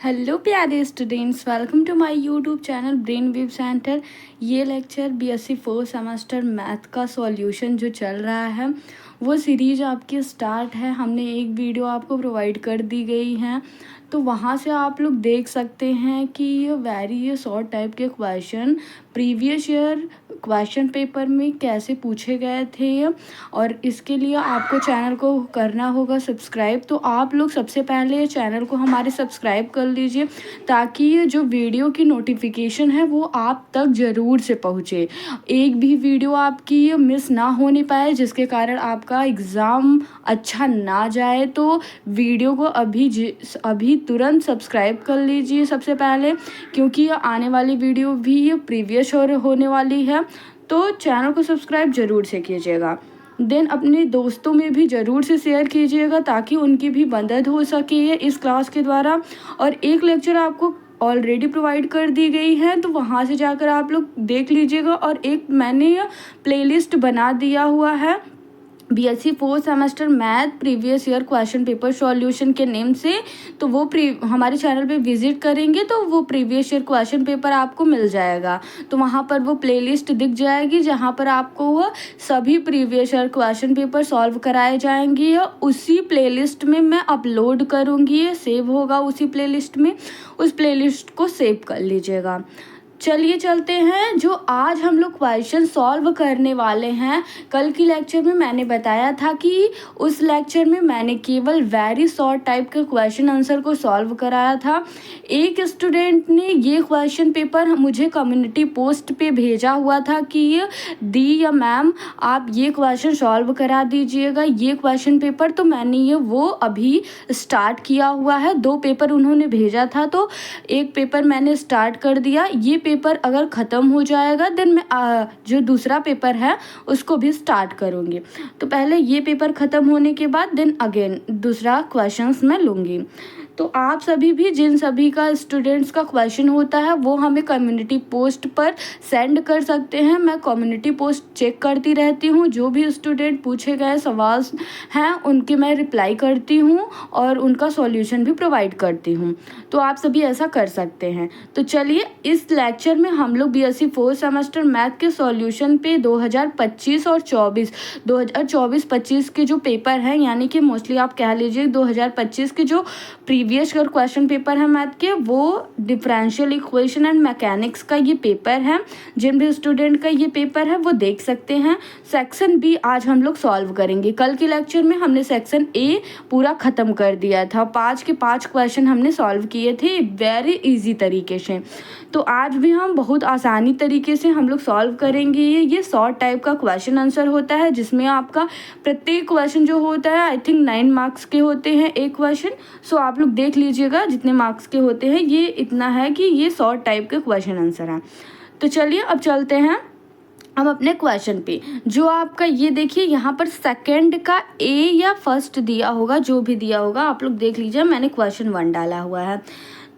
Hello प्यारे students, welcome to my YouTube channel brain wave centre. ये lecture BSc fourth semester math का solution जो चल रहा है वो सीरीज आपकी स्टार्ट है। हमने एक वीडियो आपको प्रोवाइड कर दी गई है, तो वहाँ से आप लोग देख सकते हैं कि ये शॉर्ट टाइप के question previous year question paper में कैसे पूछे गए थे। और इसके लिए आपको चैनल को करना होगा सब्सक्राइब। तो आप लोग सबसे पहले चैनल को हमारे सब्सक्राइब कर लीजिए ताकि ये जो वीडियो की नोटिफिकेशन है वो आप तक ज़रूर से पहुँचे, एक भी वीडियो आपकी मिस ना होने पाए जिसके कारण आपका एग्ज़ाम अच्छा ना जाए। तो वीडियो को अभी तुरंत सब्सक्राइब कर लीजिए सबसे पहले, क्योंकि आने वाली वीडियो भी प्रीवियस होने वाली है। तो चैनल को सब्सक्राइब ज़रूर से कीजिएगा। देन अपने दोस्तों में भी ज़रूर से शेयर कीजिएगा ताकि उनकी भी मदद हो सके इस क्लास के द्वारा। और एक लेक्चर आपको ऑलरेडी प्रोवाइड कर दी गई है, तो वहाँ से जाकर आप लोग देख लीजिएगा। और एक मैंने प्लेलिस्ट बना दिया हुआ है BSc fourth semester math previous year question paper solution के नेम से। तो वो हमारे चैनल पे विजिट करेंगे तो वो प्रीवियस ईयर क्वेश्चन पेपर आपको मिल जाएगा। तो वहाँ पर वो प्लेलिस्ट दिख जाएगी जहाँ पर आपको वो सभी previous year question paper solve कराए जाएंगे। उसी प्लेलिस्ट में मैं अपलोड करूँगी, सेव होगा उसी प्लेलिस्ट में। उस प्लेलिस्ट को सेव कर लीजिएगा। चलिए चलते हैं, जो आज हम लोग क्वेश्चन सॉल्व करने वाले हैं। कल की लेक्चर में मैंने बताया था कि उस लेक्चर में मैंने केवल वेरी शॉर्ट टाइप के क्वेश्चन आंसर को सॉल्व कराया था। एक स्टूडेंट ने ये क्वेश्चन पेपर मुझे कम्युनिटी पोस्ट पे भेजा हुआ था कि दी या मैम आप ये क्वेश्चन सॉल्व करा दीजिएगा ये क्वेश्चन पेपर। तो मैंने ये वो अभी स्टार्ट किया हुआ है। 2 पेपर उन्होंने भेजा था, तो एक पेपर मैंने स्टार्ट कर दिया। ये पेपर अगर ख़त्म हो जाएगा देन मैं जो दूसरा पेपर है उसको भी स्टार्ट करूँगी। तो पहले ये पेपर ख़त्म होने के बाद देन अगेन दूसरा क्वेश्चंस मैं लूँगी। तो आप सभी भी जिन सभी का स्टूडेंट्स का क्वेश्चन होता है वो हमें कम्युनिटी पोस्ट पर सेंड कर सकते हैं। मैं कम्युनिटी पोस्ट चेक करती रहती हूँ, जो भी स्टूडेंट पूछे गए सवाल हैं उनके मैं रिप्लाई करती हूँ और उनका सॉल्यूशन भी प्रोवाइड करती हूँ। तो आप सभी ऐसा कर सकते हैं। तो चलिए इस लेक्चर में हम लोग बीएससी फोर्थ सेमेस्टर मैथ के सॉल्यूशन पे 2025 और 2024-25 के जो पेपर हैं, यानी कि मोस्टली आप कह लीजिए 2025 के जो प्रीवियस ईयर क्वेश्चन पेपर है मैथ के, वो डिफरेंशियल इक्वेशन एंड मैकेनिक्स का ये पेपर है। जिन भी स्टूडेंट का ये पेपर है वो देख सकते हैं। सेक्शन बी आज हम लोग सॉल्व करेंगे। कल के लेक्चर में हमने सेक्शन ए पूरा ख़त्म कर दिया था, 5 के 5 क्वेश्चन हमने सॉल्व किए थे वेरी इजी तरीके से। तो आज भी हम बहुत आसानी तरीके से हम लोग सॉल्व करेंगे। ये शॉर्ट टाइप का क्वेश्चन आंसर होता है जिसमें आपका प्रत्येक क्वेश्चन जो होता है आई थिंक 9 मार्क्स के होते हैं एक क्वेश्चन। सो आप लोग देख लीजिएगा जितने मार्क्स के होते हैं, ये इतना है कि ये शॉर्ट टाइप के क्वेश्चन आंसर हैं। तो चलिए अब चलते हैं हम अपने क्वेश्चन पे। जो आपका ये देखिए यहाँ पर सेकंड का ए या फर्स्ट दिया होगा, जो भी दिया होगा आप लोग देख लीजिए। मैंने क्वेश्चन 1 डाला हुआ है।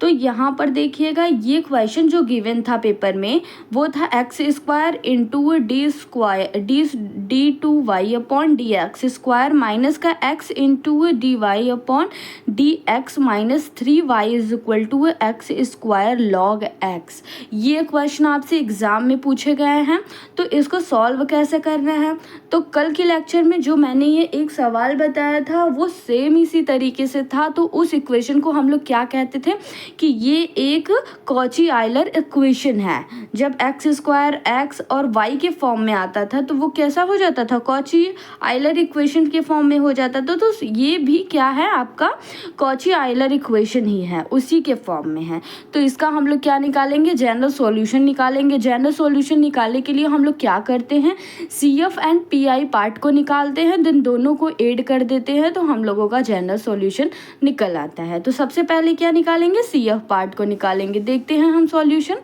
तो यहाँ पर देखिएगा ये क्वेश्चन जो गिवन था पेपर में वो था x square into d two y upon d x square minus का x into d y upon d x minus 3y is equal to x square log x. ये क्वेश्चन आपसे exam में पूछे गए हैं। तो इसको सॉल्व कैसे करना है, तो कल के लेक्चर में जो मैंने ये एक सवाल बताया था वो सेम इसी तरीके से था। तो उस इक्वेशन को हम लोग क्या कहते थे कि ये एक कॉची आयलर इक्वेशन है। जब एक्स स्क्वायर एक्स और वाई के फॉर्म में आता था तो वो कैसा हो जाता था, कॉची आयलर इक्वेशन के फॉर्म में हो जाता था। तो ये भी क्या है, आपका कॉची आयलर इक्वेशन ही है, उसी के फॉर्म में है। तो इसका हम लोग क्या निकालेंगे, जनरल सॉल्यूशन निकालेंगे। जनरल सॉल्यूशन निकालने के लिए हम लोग क्या करते हैं, CF एंड PI पार्ट को निकालते हैं, देन दोनों को ऐड कर देते हैं तो हम लोगों का जनरल सॉल्यूशन निकल आता है। तो सबसे पहले क्या निकालेंगे, CF पार्ट को निकालेंगे। देखते हैं हम सॉल्यूशन।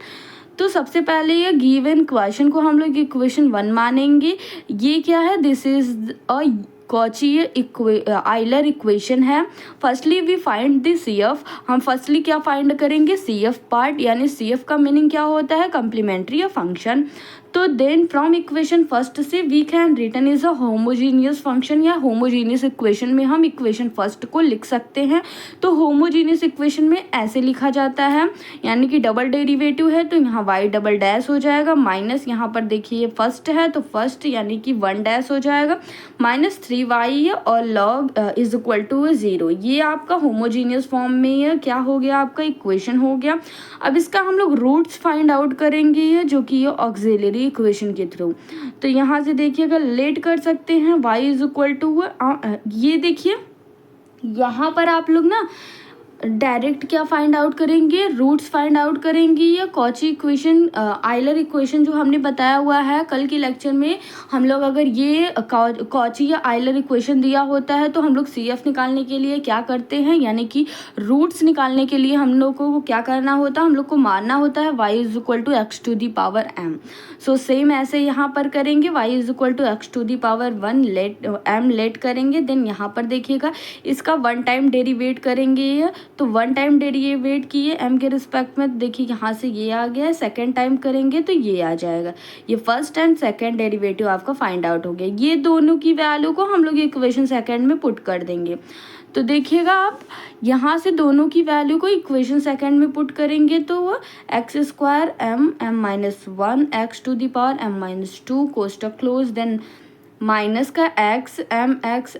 तो सबसे पहले ये गिवन क्वेश्चन को हम लोग इक्वेशन 1 मानेंगे। ये क्या है, this is a Cauchy Euler equation है। Firstly we find the CF। हम फर्स्टली क्या फाइंड करेंगे, CF पार्ट, यानी CF का मीनिंग क्या होता है, कम्प्लीमेंट्री फंक्शन। तो देन फ्रॉम इक्वेशन फर्स्ट से we can return is a homogeneous function, या होमोजीनियस इक्वेशन में हम इक्वेशन फर्स्ट को लिख सकते हैं। तो होमोजीनियस इक्वेशन में ऐसे लिखा जाता है, यानी कि डबल डेरिवेटिव है तो यहाँ y डबल डैश हो जाएगा, माइनस यहाँ पर देखिए फर्स्ट है तो फर्स्ट यानी कि 1 डैश हो जाएगा, माइनस 3y और लॉग इज इक्वल टू 0। ये आपका होमोजीनियस फॉर्म में क्या हो गया, आपका इक्वेशन हो गया। अब इसका हम लोग रूट्स फाइंड आउट करेंगे, जो कि ये ऑक्सिलरी इक्वेशन के थ्रू। तो यहाँ से देखिएगा लेट कर सकते हैं y इज इक्वल टू, ये देखिए यहाँ पर आप लोग ना डायरेक्ट क्या फाइंड आउट करेंगे, रूट्स फाइंड आउट करेंगे, या कॉची इक्वेशन आइलर इक्वेशन जो हमने बताया हुआ है कल के लेक्चर में। हम लोग अगर ये कॉची या आइलर इक्वेशन दिया होता है तो हम लोग CF निकालने के लिए क्या करते हैं, यानी कि रूट्स निकालने के लिए हम लोग को क्या करना होता है, हम लोग को मानना होता है y is equal to x to the power m। So same ऐसे यहाँ पर करेंगे, y is equal to x to the power 1 let m let करेंगे। देन यहाँ पर देखिएगा इसका 1 टाइम डेरिवेट करेंगे, तो 1 टाइम डेरिवेट किए m के रिस्पेक्ट में, देखिए यहाँ से ये आ गया। सेकेंड टाइम करेंगे तो ये आ जाएगा, ये फर्स्ट एंड सेकेंड डेरिवेटिव आपका फाइंड आउट हो गया। ये दोनों की वैल्यू को हम लोग इक्वेशन सेकेंड में पुट कर देंगे। तो देखिएगा आप यहाँ से दोनों की वैल्यू को इक्वेशन सेकेंड में पुट करेंगे तो वो x square m minus 1 x to the power m minus 2 कोष्टक क्लोज, देन माइनस का x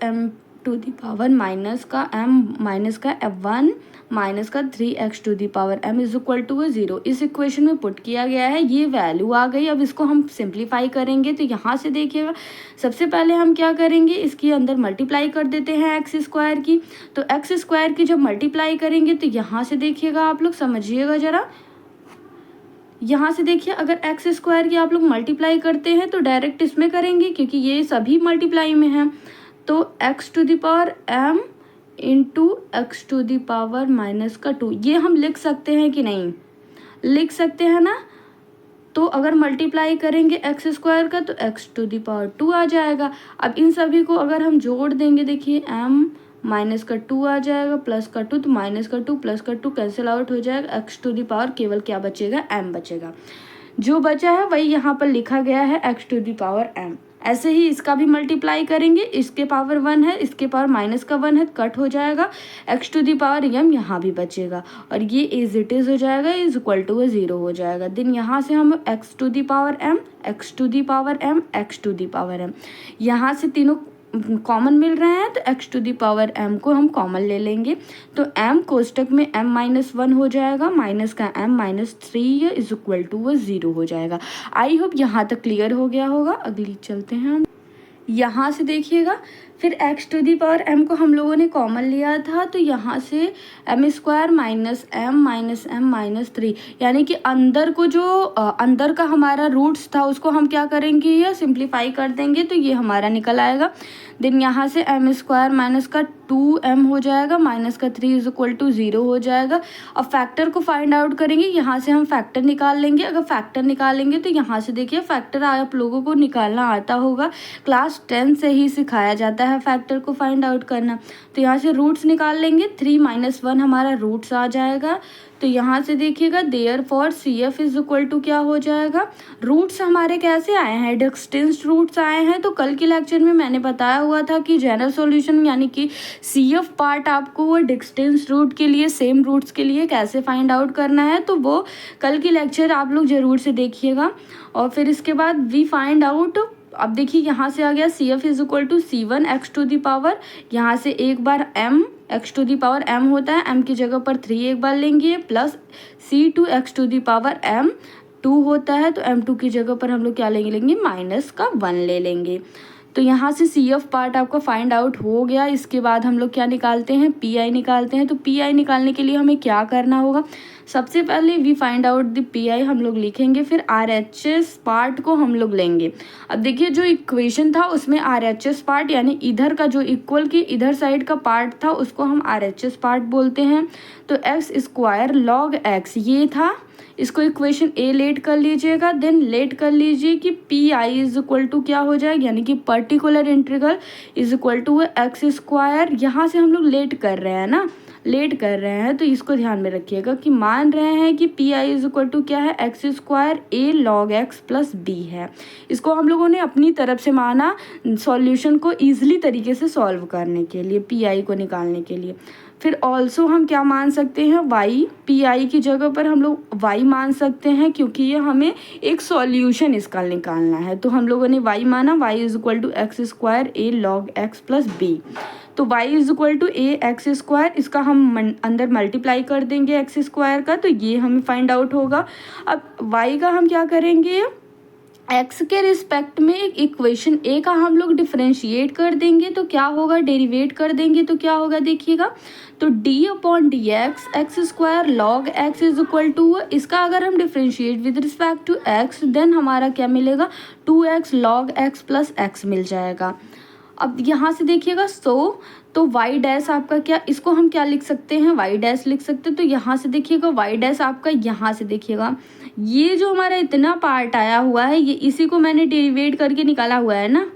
m to the power minus का f1 माइनस का 3x to the power m is equal to 0। इस equation में put किया गया है, ये वैल्यू आ गई। अब इसको हम सिंप्लीफाई करेंगे तो यहाँ से देखिएगा सबसे पहले हम क्या करेंगे, इसके अंदर मल्टीप्लाई कर देते हैं एक्स स्क्वायर की। तो एक्स स्क्वायर की जब मल्टीप्लाई करेंगे तो यहाँ से देखिएगा आप लोग समझिएगा ज़रा, यहाँ से देखिए अगर एक्स स्क्वायर की आप लोग मल्टीप्लाई करते हैं तो डायरेक्ट इसमें करेंगे क्योंकि ये सभी मल्टीप्लाई में हैं। तो x to the power m into x to the power minus का 2, ये हम लिख सकते हैं कि नहीं, लिख सकते हैं ना। तो अगर मल्टीप्लाई करेंगे एक्स स्क्वायर का तो x टू द पावर 2 आ जाएगा। अब इन सभी को अगर हम जोड़ देंगे, देखिए m माइनस का 2 आ जाएगा, प्लस का 2, तो माइनस का 2 प्लस का 2 कैंसिल आउट हो जाएगा, x टू द पावर केवल क्या बचेगा, m बचेगा। जो बचा है वही यहाँ पर लिखा गया है x to the power m। ऐसे ही इसका भी मल्टीप्लाई करेंगे, इसके पावर 1 है, इसके पावर माइनस का 1 है, कट हो जाएगा, x to the power m यहाँ भी बचेगा और ये एज इट इज़ हो जाएगा, इज इक्वल टू 0 हो जाएगा। देन यहाँ से हम x to the power m, x to the power m, x to the power m, यहाँ से तीनों कॉमन मिल रहे हैं तो x to the power m को हम कॉमन ले लेंगे। तो m कोष्टक में m माइनस 1 हो जाएगा, माइनस का m minus 3 is equal to 0 हो जाएगा। आई होप यहाँ तक क्लियर हो गया होगा। अगली चलते हैं हम, यहाँ से देखिएगा फिर x to the power m को हम लोगों ने कॉमन लिया था, तो यहाँ से m square minus m minus 3, यानी कि अंदर को जो अंदर का हमारा रूट्स था उसको हम क्या करेंगे, या सिंप्लीफाई कर देंगे तो ये हमारा निकल आएगा। देन यहाँ से m स्क्वायर माइनस का 2m हो जाएगा, माइनस का 3 इज इक्वल टू 0 हो जाएगा। अब फैक्टर को फाइंड आउट करेंगे, यहाँ से हम फैक्टर निकाल लेंगे। अगर फैक्टर निकालेंगे तो यहाँ से देखिए फैक्टर आप लोगों को निकालना आता होगा, क्लास 10 से ही सिखाया जाता है फैक्टर को फाइंड आउट करना। तो यहाँ से रूट्स निकाल लेंगे, 3 माइनस 1 हमारा रूट्स आ जाएगा। तो यहाँ से देखिएगा देयर फॉर CF इज इक्वल टू क्या हो जाएगा, रूट्स हमारे कैसे आए हैं, डिस्टेंस रूट्स आए हैं। तो कल के लेक्चर में मैंने बताया हुआ था कि जनरल सॉल्यूशन यानी कि CF पार्ट आपको वो डिस्टेंस रूट के लिए, सेम रूट्स के लिए कैसे फाइंड आउट करना है, तो वो कल की लेक्चर आप लोग ज़रूर से देखिएगा। और फिर इसके बाद वी फाइंड आउट, अब देखिए यहाँ से आ गया CF is equal to C1 x to the power, यहाँ से एक बार m x to the power m होता है, m की जगह पर 3 एक बार लेंगे, plus C2 x to the power m 2 होता है, तो m2 की जगह पर हम लोग क्या लेंगे माइनस का 1 ले लेंगे। तो यहाँ से CF पार्ट आपका फाइंड आउट हो गया। इसके बाद हम लोग क्या निकालते हैं, PI निकालते हैं। तो PI निकालने के लिए हमें क्या करना होगा, सबसे पहले we find out the PI हम लोग लिखेंगे, फिर RHS पार्ट को हम लोग लेंगे। अब देखिए जो इक्वेशन था उसमें RHS पार्ट यानी इधर का जो इक्वल की इधर साइड का पार्ट था उसको हम RHS पार्ट बोलते हैं। तो एक्स स्क्वायर लॉग एक्स ये था, इसको इक्वेशन A लेट कर लीजिएगा। देन लेट कर लीजिए कि PI इज इक्वल टू क्या हो जाएगा, यानी कि particular integral is equal to x square, यहाँ से हम लोग लेट कर रहे हैं ना, लेट कर रहे हैं, तो इसको ध्यान में रखिएगा कि मान रहे हैं कि P I is equal to क्या है, x square a log x plus b है। इसको हम लोगों ने अपनी तरफ से माना सॉल्यूशन को ईजिली तरीके से सॉल्व करने के लिए, पी आई को निकालने के लिए। फिर ऑल्सो हम क्या मान सकते हैं, वाई, पी आई की जगह पर हम लोग वाई मान सकते हैं, क्योंकि ये हमें एक सॉल्यूशन इसका निकालना है। तो हम लोगों ने वाई माना, y is equal to x square a log x plus b. तो y is equal to a x square, इसका हम अंदर मल्टीप्लाई कर देंगे एक्स स्क्वायर का, तो ये हमें फाइंड आउट होगा। अब y का हम क्या करेंगे, x के रिस्पेक्ट में एक इक्वेशन a का हम लोग डिफ्रेंशिएट कर देंगे, तो क्या होगा, डेरिवेट कर देंगे तो क्या होगा देखिएगा, तो d upon d x square log x is equal to, इसका अगर हम differentiate with respect to x then हमारा क्या मिलेगा, 2x log x plus x मिल जाएगा। अब यहाँ से देखिएगा तो y डैश आपका क्या, इसको हम क्या लिख सकते हैं, y डैश लिख सकते हैं। तो यहाँ से देखिएगा y डैश आपका, यहाँ से देखिएगा ये जो हमारा इतना पार्ट आया हुआ है, ये इसी को मैंने डेरिवेट करके निकाला हुआ है ना।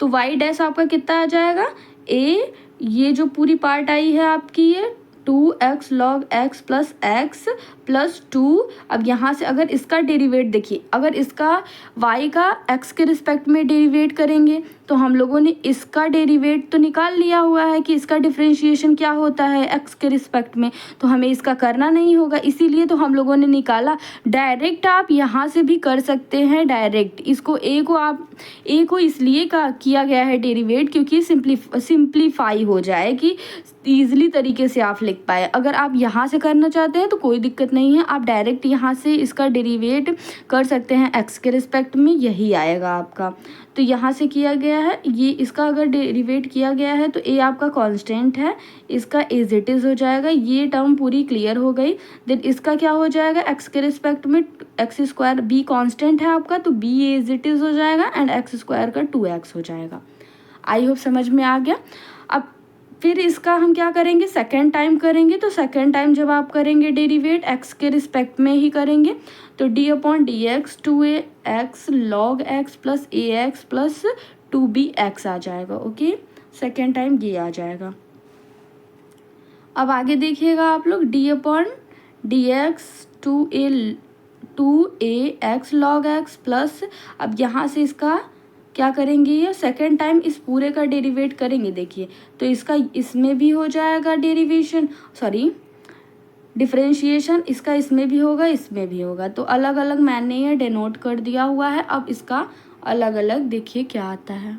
तो y डैश आपका कितना आ जाएगा, ये जो पूरी पार्ट आई है आपकी ये 2x log x plus x plus 2। अब यहाँ से अगर इसका डेरिवेट देखिए, अगर इसका y का x के रिस्पेक्ट में डेरिवेट करेंगे तो हम लोगों ने इसका डेरिवेट तो निकाल लिया हुआ है कि इसका डिफरेंशिएशन क्या होता है x के रिस्पेक्ट में, तो हमें इसका करना नहीं होगा, इसीलिए तो हम लोगों ने निकाला। डायरेक्ट आप यहाँ से भी कर सकते हैं, डायरेक्ट इसको a को इसलिए किया गया है डेरिवेट क्योंकि सिंप्लीफाई हो जाए कि ईजिली तरीके से आप लिख पाए। अगर आप यहाँ से करना चाहते हैं तो कोई दिक्कत नहीं है, आप डायरेक्ट यहाँ से इसका डेरिवेट कर सकते हैं x के रिस्पेक्ट में, यही आएगा आपका। तो यहाँ से किया गया है ये, इसका अगर डेरिवेट किया गया है तो a आपका कांस्टेंट है, इसका एज इट इज़ हो जाएगा, ये टर्म पूरी क्लियर हो गई। देन इसका क्या हो जाएगा, x के रिस्पेक्ट में एक्स स्क्वायर, b कांस्टेंट है आपका तो b एज इट इज़ हो जाएगा एंड एक्स स्क्वायर का 2x हो जाएगा। आई होप समझ में आ गया। अब फिर इसका हम क्या करेंगे, सेकेंड टाइम करेंगे। तो सेकेंड टाइम जब आप करेंगे डेरिवेट x के रिस्पेक्ट में ही करेंगे, तो d upon d x 2ax log x plus a x plus 2bx आ जाएगा। ओके, सेकेंड टाइम ये आ जाएगा। अब आगे देखिएगा आप लोग, d upon d x 2ax log x plus, अब यहाँ से इसका क्या करेंगे, ये सेकेंड टाइम इस पूरे का डेरिवेट करेंगे। देखिए तो इसका इसमें भी हो जाएगा डिफरेंशिएशन, इसका इसमें भी होगा, इसमें भी होगा। तो अलग अलग मैंने ये डिनोट कर दिया हुआ है। अब इसका अलग अलग देखिए क्या आता है।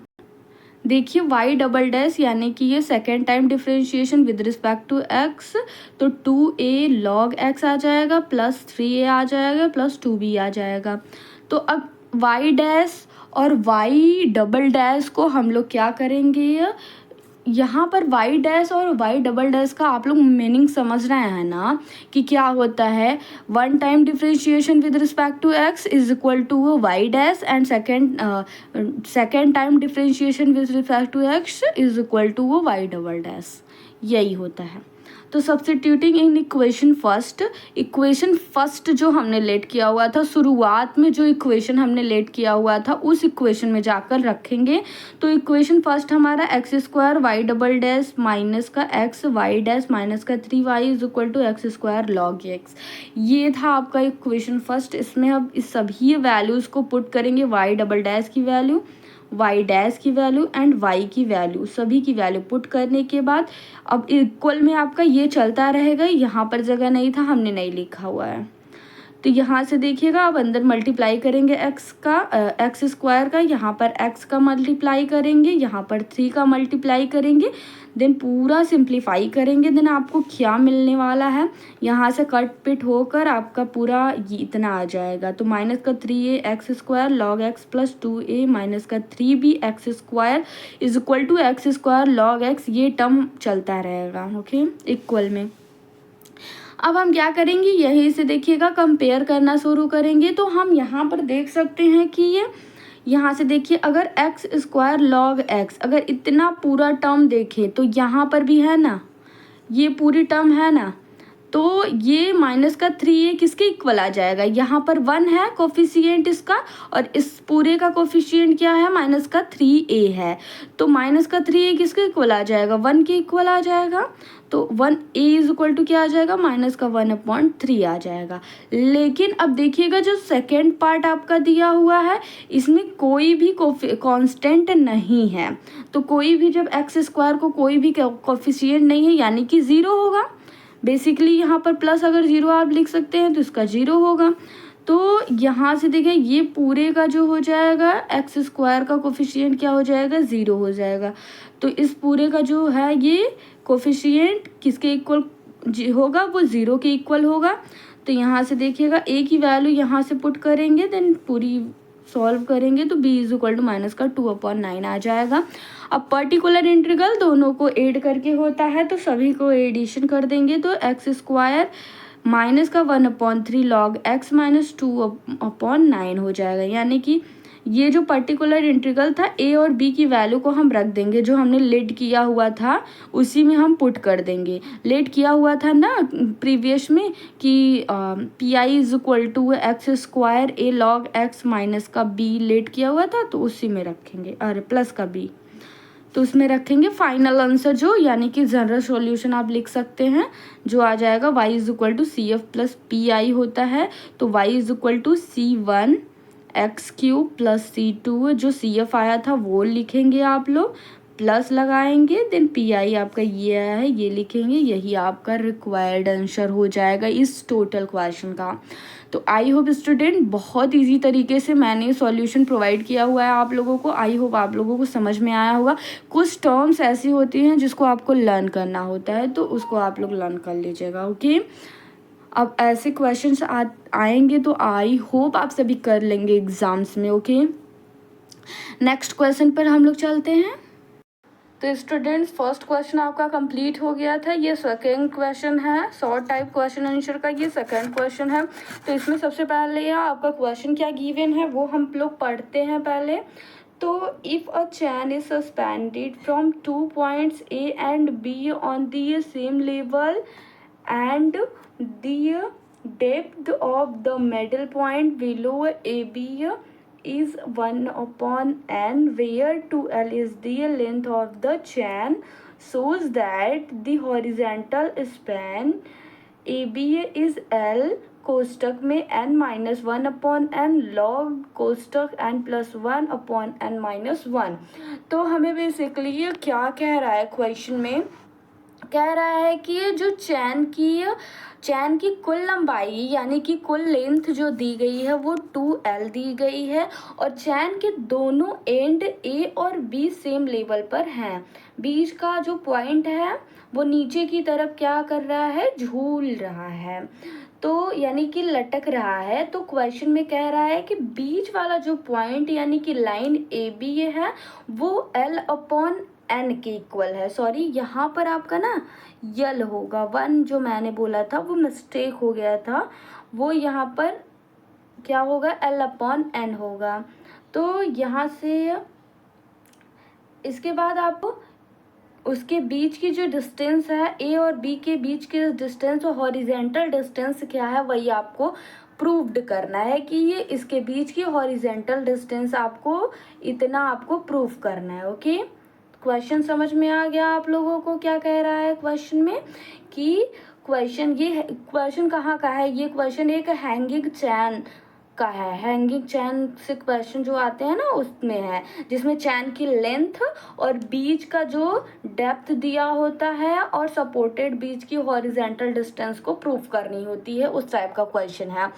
देखिए y डबल डैश यानी कि ये second time differentiation with respect to x, तो 2a लॉग x आ जाएगा प्लस 3a आ जाएगा प्लस 2b आ जाएगा। तो अब y डैश और y डबल डैश को हम लोग क्या करेंगे, यहाँ पर y डैश और y डबल डैश का आप लोग मीनिंग समझ रहे हैं ना कि क्या होता है। One time differentiation with respect to x is equal to y dash and second time differentiation with respect to x is equal to y double dash, यही होता है। तो सब्स्टिट्यूटिंग इन इक्वेशन फर्स्ट जो हमने लेट किया हुआ था, शुरुआत में जो इक्वेशन हमने लेट किया हुआ था उस इक्वेशन में जाकर रखेंगे। तो इक्वेशन फर्स्ट हमारा x square y double dash minus का एक्स वाई डैश माइनस का 3y is equal to x square log x, ये था आपका इक्वेशन फर्स्ट। इसमें अब इस सभी वैल्यूज़ को पुट करेंगे, वाई डबल डैश की वैल्यू, y डैश की वैल्यू एंड y की वैल्यू, सभी की वैल्यू पुट करने के बाद अब इक्वल में आपका ये चलता रहेगा। यहाँ पर जगह नहीं था, हमने नहीं लिखा हुआ है। तो यहाँ से देखिएगा, अब अंदर मल्टीप्लाई करेंगे एक्स स्क्वायर का, यहाँ पर x का मल्टीप्लाई करेंगे, यहाँ पर 3 का मल्टीप्लाई करेंगे, देन पूरा सिंप्लीफाई करेंगे। देन आपको क्या मिलने वाला है, यहाँ से कट पिट होकर आपका पूरा ये इतना आ जाएगा। तो माइनस का 3a x square log x plus 2a minus का 3b x square is equal to x square log x, ये टर्म चलता रहेगा। ओके, इक्वल में अब हम क्या करेंगे, यहीं से देखिएगा कंपेयर करना शुरू करेंगे। तो हम यहाँ पर देख सकते हैं कि ये यहाँ से देखिए, अगर एक्स स्क्वायर लॉग एक्स, अगर इतना पूरा टर्म देखें तो यहाँ पर भी है ना, ये पूरी टर्म है ना, तो ये माइनस का 3a किसके इक्वल आ जाएगा, यहाँ पर 1 है कोफिशिएंट इसका, और इस पूरे का कोफिशिएंट क्या है, माइनस का 3a है। तो माइनस का 3a किसके इक्वल आ जाएगा, 1 के इक्वल आ जाएगा। तो 1a इज इक्वल टू क्या आ जाएगा, माइनस का 1/3 आ जाएगा। लेकिन अब देखिएगा जो सेकेंड पार्ट आपका दिया हुआ है इसमें कोई भी कांस्टेंट नहीं है, तो कोई भी जब एक्स स्क्वायर को कोई भी कोफिशिएंट नहीं है यानी कि ज़ीरो होगा। बेसिकली यहाँ पर प्लस अगर ज़ीरो आप लिख सकते हैं तो इसका ज़ीरो होगा। तो यहाँ से देखिए ये पूरे का जो हो जाएगा एक्स स्क्वायर का कोफिशिएंट क्या हो जाएगा, ज़ीरो हो जाएगा। तो इस पूरे का जो है ये कोफिशिएंट किसके इक्वल होगा, वो ज़ीरो के इक्वल होगा। तो यहाँ से देखिएगा ए की वैल्यू यहाँ से पुट करेंगे, देन पूरी सॉल्व करेंगे तो b is equal to minus का 2/9 आ जाएगा। अब पर्टिकुलर इंटीग्रल दोनों को ऐड करके होता है तो सभी को एडिशन कर देंगे तो एक्स स्क्वायर माइनस का 1/3 लॉग एक्स माइनस 2/9 हो जाएगा। यानी कि ये जो पर्टिकुलर इंटीग्रल था ए और बी की वैल्यू को हम रख देंगे, जो हमने लेट किया हुआ था उसी में हम पुट कर देंगे। लेट किया हुआ था ना प्रीवियस में कि P I is equal to x square a log x minus का बी लेट किया हुआ था, तो उसी में रखेंगे, अरे प्लस का बी, तो उसमें रखेंगे फाइनल आंसर जो यानी कि जनरल सॉल्यूशन आप लिख सकते हैं जो आ जाएगा y is equal to C F plus P I होता है। तो y is equal to C1 x cube plus C2 जो सी एफ आया था वो लिखेंगे आप लोग, प्लस लगाएंगे, देन पी आई आपका ये आया है ये लिखेंगे, यही आपका रिक्वायर्ड आंसर हो जाएगा इस टोटल क्वेश्चन का। तो आई होप स्टूडेंट बहुत इजी तरीके से मैंने सॉल्यूशन प्रोवाइड किया हुआ है आप लोगों को। आई होप आप लोगों को समझ में आया होगा। कुछ टर्म्स ऐसी होती हैं जिसको आपको लर्न करना होता है तो उसको आप लोग लर्न कर लीजिएगा, ओके। अब ऐसे क्वेश्चंस आएंगे तो आई होप आप सभी कर लेंगे एग्जाम्स में, ओके। नेक्स्ट क्वेश्चन पर हम लोग चलते हैं। तो स्टूडेंट्स फर्स्ट क्वेश्चन आपका कंप्लीट हो गया था, ये सेकंड क्वेश्चन है, शॉर्ट टाइप क्वेश्चन आंसर का ये सेकंड क्वेश्चन है। तो इसमें सबसे पहले आपका क्वेश्चन क्या गिवन है वो हम लोग पढ़ते हैं पहले। तो if a chain is suspended from 2 points A and be on the same level and the depth of the middle point below AB is 1/n, where 2l is the length of the chain, shows that the horizontal span AB is L कोष्टक में n minus 1/n log कोष्टक n plus 1/n minus 1। तो हमें basically ये क्या कह रहा है question में, कह रहा है कि ये जो चैन की कुल लंबाई यानी कि कुल लेंथ जो दी गई है वो 2l दी गई है और चैन के दोनों एंड ए और बी सेम लेवल पर हैं। बीच का जो पॉइंट है वो नीचे की तरफ क्या कर रहा है, झूल रहा है, तो यानी कि लटक रहा है। तो क्वेश्चन में कह रहा है कि बीच वाला जो पॉइंट यानी कि लाइन ए बी है वो L/n के इक्वल है। सॉरी यहाँ पर आपका ना यल होगा, 1 जो मैंने बोला था वो मिस्टेक हो गया था, वो यहाँ पर क्या होगा L/n होगा। तो यहाँ से इसके बाद आपको उसके बीच की जो डिस्टेंस है ए और बी के बीच के डिस्टेंस और हॉरिजेंटल डिस्टेंस क्या है वही आपको प्रूव्ड करना है कि ये इसके बीच की हॉरिजेंटल डिस्टेंस आपको इतना आपको प्रूव करना है, ओके। क्वेश्चन समझ में आ गया आप लोगों को क्या कह रहा है क्वेश्चन में कि क्वेश्चन कहाँ का है, ये क्वेश्चन एक हैंगिंग चैन का है। हैंगिंग चैन से क्वेश्चन जो आते हैं ना उसमें है, जिसमें चैन की लेंथ और बीच का जो डेप्थ दिया होता है और सपोर्टेड बीच की हॉरिजेंटल डिस्टेंस को प्रूव करनी होती है, उस टाइप का क्वेश्चन है।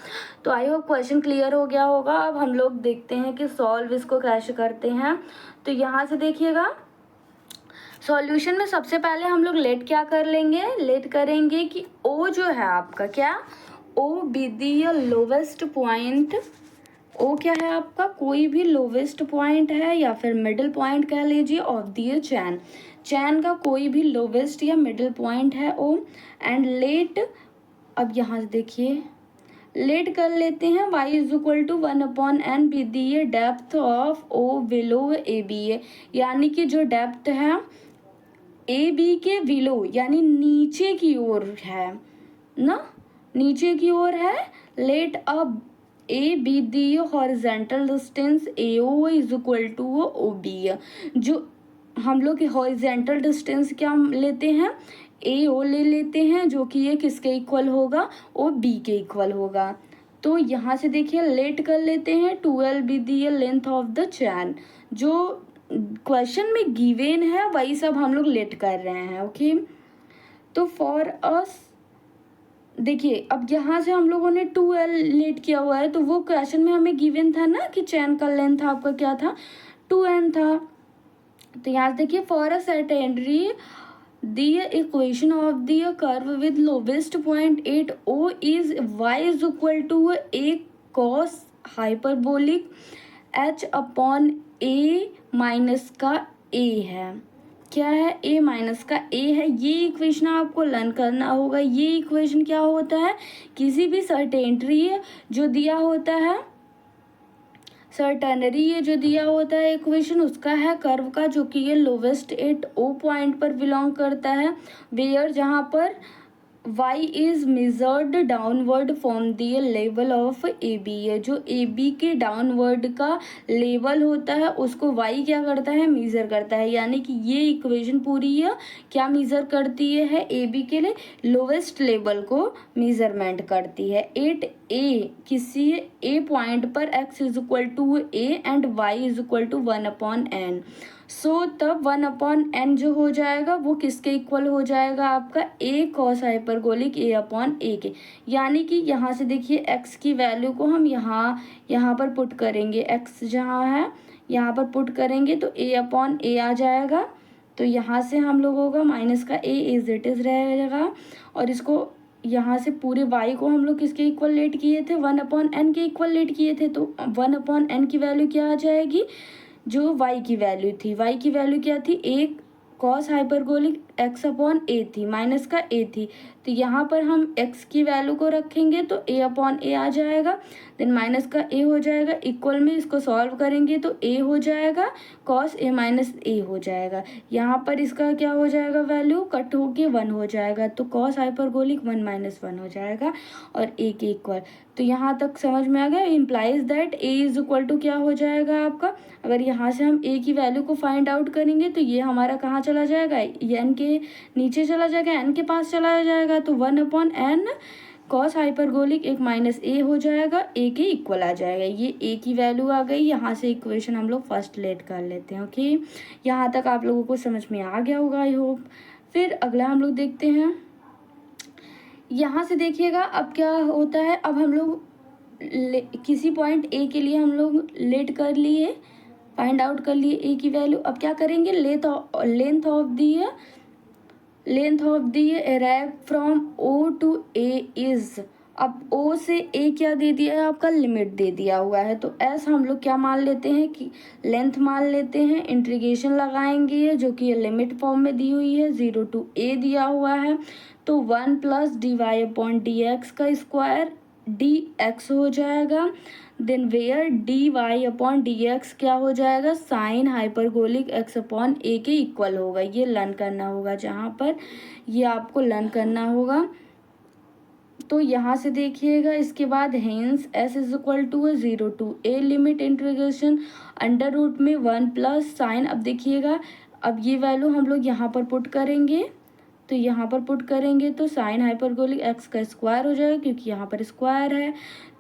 तो आई होप क्वेश्चन क्लियर हो गया होगा। अब हम लोग देखते हैं कि सॉल्व इसको कैसे करते हैं। तो यहाँ से देखिएगा सॉल्यूशन में सबसे पहले हम लोग लेट क्या कर लेंगे, लेट करेंगे कि ओ जो है आपका क्या, O B the lowest point, O क्या है आपका कोई भी लोवेस्ट पॉइंट है या फिर मिडिल पॉइंट कह लीजिए ऑफ दी चैन, चैन का कोई भी लोवेस्ट या मिडिल पॉइंट है ओ, एंड लेट, अब यहाँ से देखिए लेट कर लेते हैं y is equal to 1/n be the depth of O below A B, यानी कि जो डेप्थ है ए बी के बिलो यानी नीचे की ओर है ना, नीचे की ओर है। लेट अब ए B the horizontal distance A O is equal to O B, जो हम लोग हॉरिजेंटल डिस्टेंस क्या लेते हैं ए ओ ले लेते हैं जो कि ये किसके इक्वल होगा, ओ बी के इक्वल होगा। तो यहाँ से देखिए लेट कर लेते हैं 12 be the length of the chain. जो क्वेश्चन में गिवन है वही सब हम लोग लेट कर रहे हैं। ओके, तो फॉर अस देखिए अब यहाँ से हम लोगों ने 2L लेट किया हुआ है, तो वो क्वेश्चन में हमें गिवन था ना कि चैन का लेंथ आपका क्या था, 2N था। तो यहाँ से देखिए for a secondary the equation of the curve with lowest point at O is y is equal to a cos hyperbolic h upon a minus का a है। क्या है, a माइनस का a है। ये इक्वेशन आपको लर्न करना होगा। ये इक्वेशन क्या होता है, किसी भी सर्टेनिटी जो दिया होता है, सर्टेनरी ये जो दिया होता है इक्वेशन उसका है कर्व का, जो कि ये लोवेस्ट एट ओ पॉइंट पर बिलोंग करता है, वेयर जहाँ पर y इज measured downward from the level of A B. ये जो ए बी के डाउनवर्ड का लेवल होता है उसको y क्या करता है, मेज़र करता है। यानी कि ये इक्वेशन पूरी है क्या मेज़र करती है, ए बी के लिए लोवेस्ट लेवल को मेज़रमेंट करती है। एट ए किसी ए पॉइंट पर x is equal to A and y is equal to 1/n। So तब 1/n जो हो जाएगा वो किसके इक्वल हो जाएगा, आपका a कॉस हाइपरबोलिक a/a के। यानी कि यहाँ से देखिए x की वैल्यू को हम यहाँ पर पुट करेंगे, x जहाँ है यहाँ पर पुट करेंगे तो a/a आ जाएगा। तो यहाँ से हम लोगों का माइनस का a इज इट इज़ रहेगा, और इसको यहाँ से पूरे y को हम लोग किसके इक्वल लेट किए थे, 1/n के इक्वल लेट किए थे। तो 1/n की वैल्यू क्या आ जाएगी, जो y की वैल्यू थी, y की वैल्यू क्या थी, एक कॉस हाइपरबोलिक x/a थी, माइनस का a थी। तो यहाँ पर हम x की वैल्यू को रखेंगे तो a/a आ जाएगा, देन माइनस का a हो जाएगा, इक्वल में इसको सॉल्व करेंगे तो a हो जाएगा, कॉस a माइनस a हो जाएगा। यहाँ पर इसका क्या हो जाएगा, वैल्यू कट होके 1 हो जाएगा, तो कॉस हाइपरबोलिक 1 - 1 हो जाएगा और a के इक्वल। तो यहाँ तक समझ में आ गया। Implies that a is equal to क्या हो जाएगा आपका, अगर यहाँ से हम a की वैल्यू को फाइंड आउट करेंगे तो ये हमारा कहाँ चला जाएगा, n के नीचे चला जाएगा, n के पास चला जाएगा। तो 1/n कॉस हाइपरबोलिक एक माइनस a हो जाएगा, a के इक्वल आ जाएगा। ये a की वैल्यू आ गई। यहाँ से इक्वेशन हम लोग फर्स्ट लेट कर लेते हैं। ओके, यहाँ तक आप लोगों को समझ में आ गया होगा आई होप। फिर अगला हम लोग देखते हैं। यहाँ से देखिएगा अब क्या होता है, अब हम लोग किसी पॉइंट a के लिए हम लोग लेट कर लिए, फाइंड आउट कर लिए a की वैल्यू। अब क्या करेंगे, length of the arc from o to a is, अब o से a क्या दे दिया है, आपका लिमिट दे दिया हुआ है। तो s हम लोग क्या मान लेते हैं कि लेंथ मान लेते हैं, इंटीग्रेशन लगाएंगे जो कि ये लिमिट फॉर्म में दी हुई है, 0 टू a दिया हुआ है। तो 1 + dy/dx का स्क्वायर dx हो जाएगा, देन वेयर dy/dx क्या हो जाएगा, साइन हाइपरबोलिक x/a के इक्वल होगा। ये लर्न करना होगा, जहाँ पर ये आपको लर्न करना होगा। तो यहाँ से देखिएगा इसके बाद hence s is equal to 0 to a limit integration under root में 1 प्लस साइन। अब देखिएगा अब ये वैल्यू हम लोग यहाँ पर पुट करेंगे, तो यहाँ पर पुट करेंगे तो साइन हाइपरबोलिक x का स्क्वायर हो जाएगा, क्योंकि यहाँ पर स्क्वायर है,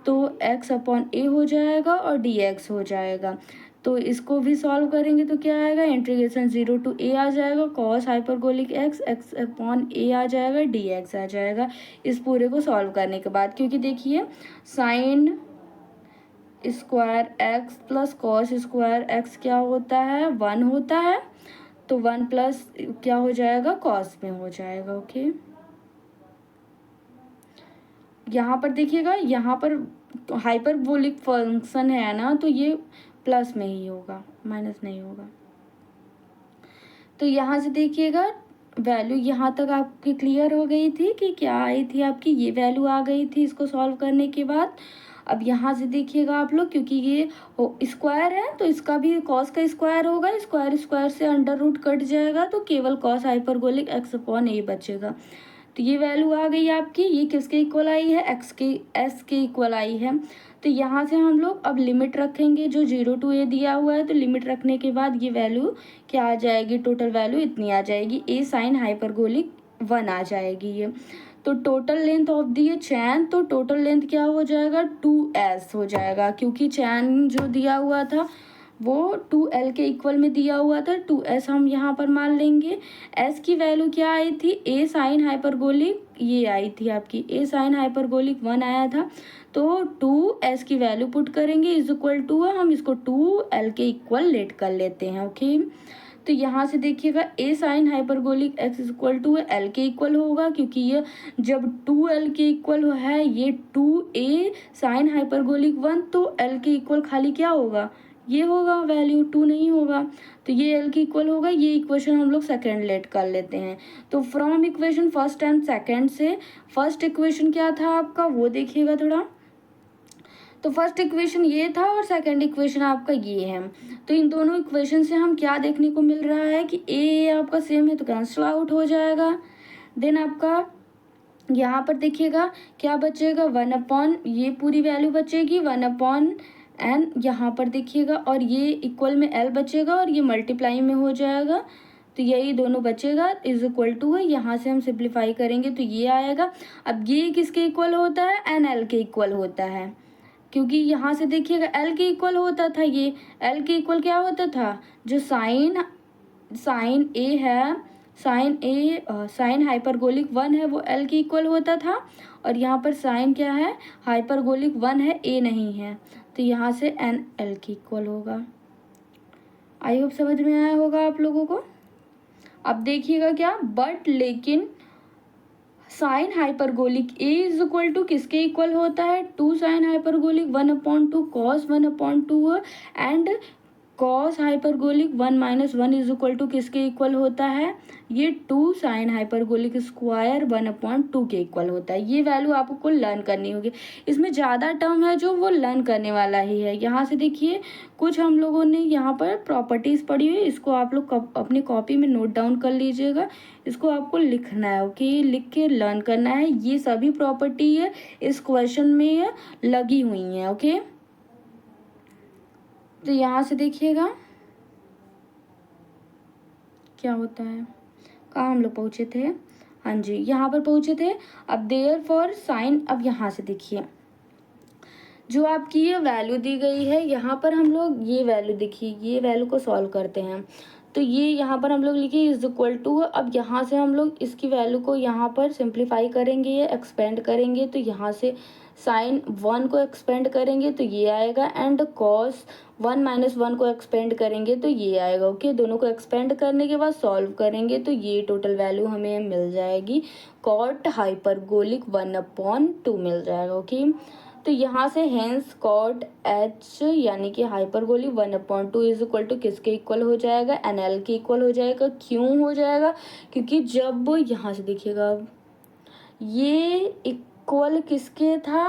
तो x/a हो जाएगा और dx हो जाएगा। तो इसको भी सॉल्व करेंगे तो क्या आएगा, इंटीग्रेशन 0 टू a आ जाएगा, कॉस हाइपरबोलिक x/a आ जाएगा, dx आ जाएगा। इस पूरे को सॉल्व करने के बाद, क्योंकि देखिए sine square x plus cos square x क्या होता है, 1 होता है। तो 1 प्लस क्या हो जाएगा, कॉस में हो जाएगा। ओके, यहाँ पर देखिएगा, यहाँ पर हाइपरबोलिक फंक्शन है ना, तो ये प्लस में ही होगा, माइनस नहीं होगा। तो यहाँ से देखिएगा वैल्यू यहाँ तक आपकी क्लियर हो गई थी कि क्या आई थी, आपकी ये वैल्यू आ गई थी इसको सॉल्व करने के बाद। अब यहाँ से देखिएगा आप लोग, क्योंकि ये स्क्वायर है तो इसका भी कॉस का स्क्वायर होगा, स्क्वायर स्क्वायर से अंडर रूट कट जाएगा, तो केवल कॉस हाइपरबोलिक x/a बचेगा। तो ये वैल्यू आ गई आपकी, ये किसके इक्वल आई है, s के इक्वल आई है। तो यहाँ से हम लोग अब लिमिट रखेंगे, जो 0 टू a दिया हुआ है, तो लिमिट रखने के बाद ये वैल्यू क्या आ जाएगी, टोटल वैल्यू इतनी आ जाएगी, a साइन हाइपरबोलिक 1 आ जाएगी ये। तो टोटल लेंथ ऑफ दी चैन, तो टोटल लेंथ क्या हो जाएगा 2s हो जाएगा, क्योंकि चैन जो दिया हुआ था वो 2l के इक्वल में दिया हुआ था। 2s हम यहाँ पर मान लेंगे। s की वैल्यू क्या आई थी, a साइन हाइपरबोलिक ये आई थी आपकी, a साइन हाइपरबोलिक 1 आया था। तो 2s की वैल्यू पुट करेंगे इज इक्वल टू, हम इसको 2l के इक्वल लेट कर लेते हैं। ओके, तो यहाँ से देखिएगा a sine hyperbolic x is equal to l के इक्वल होगा, क्योंकि ये जब 2l के इक्वल है ये 2a साइन हाइपरबोलिक 1, तो l के इक्वल खाली क्या होगा, ये होगा वैल्यू, 2 नहीं होगा। तो ये l के इक्वल होगा। ये इक्वेशन हम लोग सेकेंड लेट कर लेते हैं। तो from equation first and second से, फर्स्ट इक्वेशन क्या था आपका वो देखिएगा थोड़ा। तो फर्स्ट इक्वेशन ये था और सेकंड इक्वेशन आपका ये है। तो इन दोनों इक्वेशन से हम क्या देखने को मिल रहा है कि ए आपका सेम है तो कैंसिल आउट हो जाएगा। देन आपका यहाँ पर देखिएगा क्या बचेगा, 1 ये पूरी वैल्यू बचेगी 1/n यहाँ पर देखिएगा, और ये इक्वल में l बचेगा और ये मल्टीप्लाई में हो जाएगा। तो यही दोनों बचेगा इज इक्वल टू है। यहाँ से हम सिंप्लीफाई करेंगे तो ये आएगा। अब ये किसके इक्वल होता है, nl के इक्वल होता है, क्योंकि यहाँ से देखिएगा l के इक्वल होता था। ये l के इक्वल क्या होता था, जो साइन ए है, साइन हाइपरबोलिक 1 है वो l के इक्वल होता था, और यहाँ पर साइन क्या है, हाइपरबोलिक 1 है, a नहीं है, तो यहाँ से n l के इक्वल होगा। आई होप समझ में आया होगा आप लोगों को। अब देखिएगा क्या, बट लेकिन sine hyperbolic a is equal to किसके इक्वल होता है, 2 sine hyperbolic 1/2 cos 1/2 and cos hyperbolic 1 - 1 is equal to किसके इक्वल होता है, ये 2 साइन हाइपरबोलिक स्क्वायर 1/2 के इक्वल होता है। ये वैल्यू आपको लर्न करनी होगी। इसमें ज़्यादा टर्म है जो वो लर्न करने वाला ही है। यहाँ से देखिए कुछ हम लोगों ने यहाँ पर प्रॉपर्टीज़ पढ़ी हुई, इसको आप लोग अपनी कॉपी में नोट डाउन कर लीजिएगा। इसको आपको लिखना है, ओके, लिख के लर्न करना है। ये सभी प्रॉपर्टी है इस क्वेश्चन में लगी हुई हैं, ओके। तो यहाँ से देखिएगा क्या होता है, कहाँ हम लोग पहुँचे थे, हाँ जी यहाँ पर पहुँचे थे। अब देयर फॉर साइन, अब यहाँ से देखिए जो आपकी ये वैल्यू दी गई है, यहाँ पर हम लोग ये वैल्यू देखिए, ये वैल्यू को सॉल्व करते हैं। तो ये यहाँ पर हम लोग लिखे इज इक्वल टू, अब यहाँ से हम लोग इसकी वैल्यू को यहाँ पर सिंप्लीफाई करेंगे, ये एक्सपेंड करेंगे, तो यहाँ से साइन 1 को एक्सपेंड करेंगे तो ये आएगा, एंड कॉस 1 - 1 को एक्सपेंड करेंगे तो ये आएगा। ओके, दोनों को एक्सपेंड करने के बाद सॉल्व करेंगे तो ये टोटल वैल्यू हमें मिल जाएगी, कॉट हाइपरबोलिक 1/2 मिल जाएगा। ओके, तो यहाँ से हेंस कॉट एच यानी कि हाइपरबोलिक 1/2 इज इक्वल टू किसके इक्वल हो जाएगा, NL के इक्वल हो जाएगा। क्यों हो जाएगा, क्योंकि जब यहाँ से देखिएगा ये इक्वल किसके था,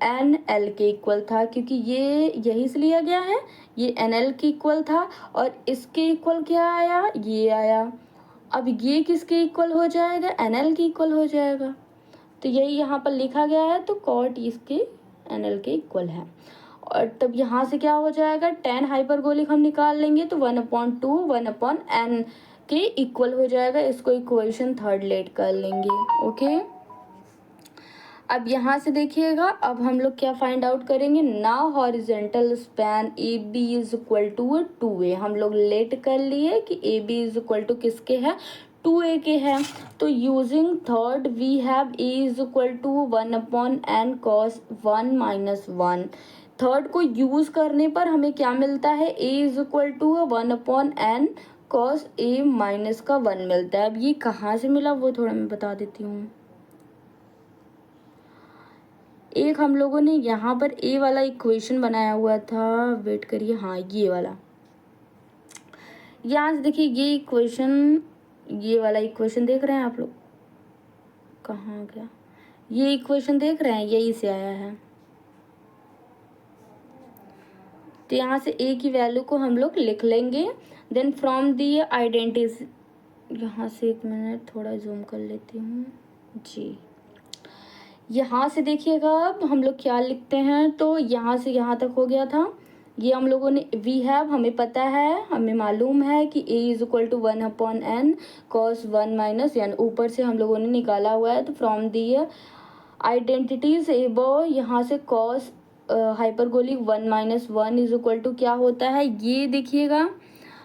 NL के इक्वल था, क्योंकि ये यही से लिया गया है, ये NL के इक्वल था, और इसके इक्वल क्या आया, ये आया। अब ये किसके इक्वल हो जाएगा, NL के इक्वल हो जाएगा। तो यही यहाँ पर लिखा गया है, तो कॉट इसके NL के इक्वल है। और तब यहाँ से क्या हो जाएगा, tan हाइपरबोलिक हम निकाल लेंगे तो 1/2 1/n के इक्वल हो जाएगा। इसको इक्वेशन थर्ड लेट कर लेंगे। ओके, अब यहाँ से देखिएगा, अब हम लोग क्या फाइंड आउट करेंगे, now horizontal span AB is equal to 2a। हम लोग लेट कर लिए कि AB इज इक्वल टू किसके है, 2a के है। तो using third we have a is equal to 1/n cos 1 - 1। Third को यूज करने पर हमें क्या मिलता है, a is equal to 1/n cos a minus का 1 मिलता है। अब ये कहाँ से मिला वो थोड़ा मैं बता देती हूँ। एक हम लोगों ने यहाँ पर a वाला इक्वेशन बनाया हुआ था, वेट करिए, हाँ ये वाला, यहाँ से देखिए ये इक्वेशन, ये वाला इक्वेशन देख रहे हैं आप लोग, कहाँ गया, ये इक्वेशन देख रहे हैं, यही से आया है। तो यहाँ से a की वैल्यू को हम लोग लिख लेंगे। देन फ्रॉम दी आइडेंटिटी, यहाँ से एक मिनट थोड़ा जूम कर लेती हूँ जी। यहाँ से देखिएगा अब हम लोग क्या लिखते हैं, तो यहाँ से यहाँ तक हो गया था, ये हम लोगों ने वी हैव, हमें पता है, हमें मालूम है कि a is equal to 1/n cos 1 minus n, ऊपर से हम लोगों ने निकाला हुआ है। तो फ्रॉम दी आइडेंटिटीज एबो, यहाँ से cos hyperbolic 1 minus 1 is equal to क्या होता है, ये देखिएगा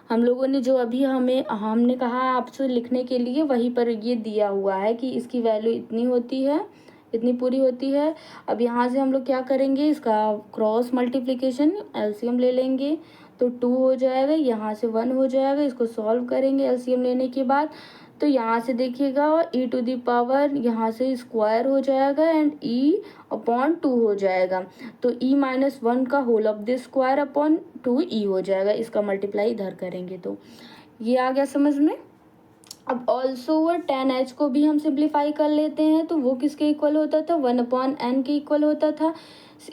हम लोगों ने जो अभी हमने कहा आपसे लिखने के लिए, वहीं पर ये दिया हुआ है कि इसकी वैल्यू इतनी होती है, इतनी पूरी होती है। अब यहाँ से हम लोग क्या करेंगे, इसका क्रॉस मल्टीप्लिकेशन एलसीएम ले लेंगे तो 2 हो जाएगा, यहाँ से 1 हो जाएगा। इसको सॉल्व करेंगे एलसीएम लेने के बाद, तो यहाँ से देखिएगा e टू दी पावर यहाँ से स्क्वायर हो जाएगा एंड e अपॉन 2 हो जाएगा। तो e माइनस 1 का whole of the square upon 2e हो जाएगा। इसका मल्टीप्लाई इधर करेंगे तो ये आ गया समझ में। अब ऑल्सो वो 10h को भी हम सिंप्लीफाई कर लेते हैं, तो वो किसके इक्वल होता था, 1/n के इक्वल होता था।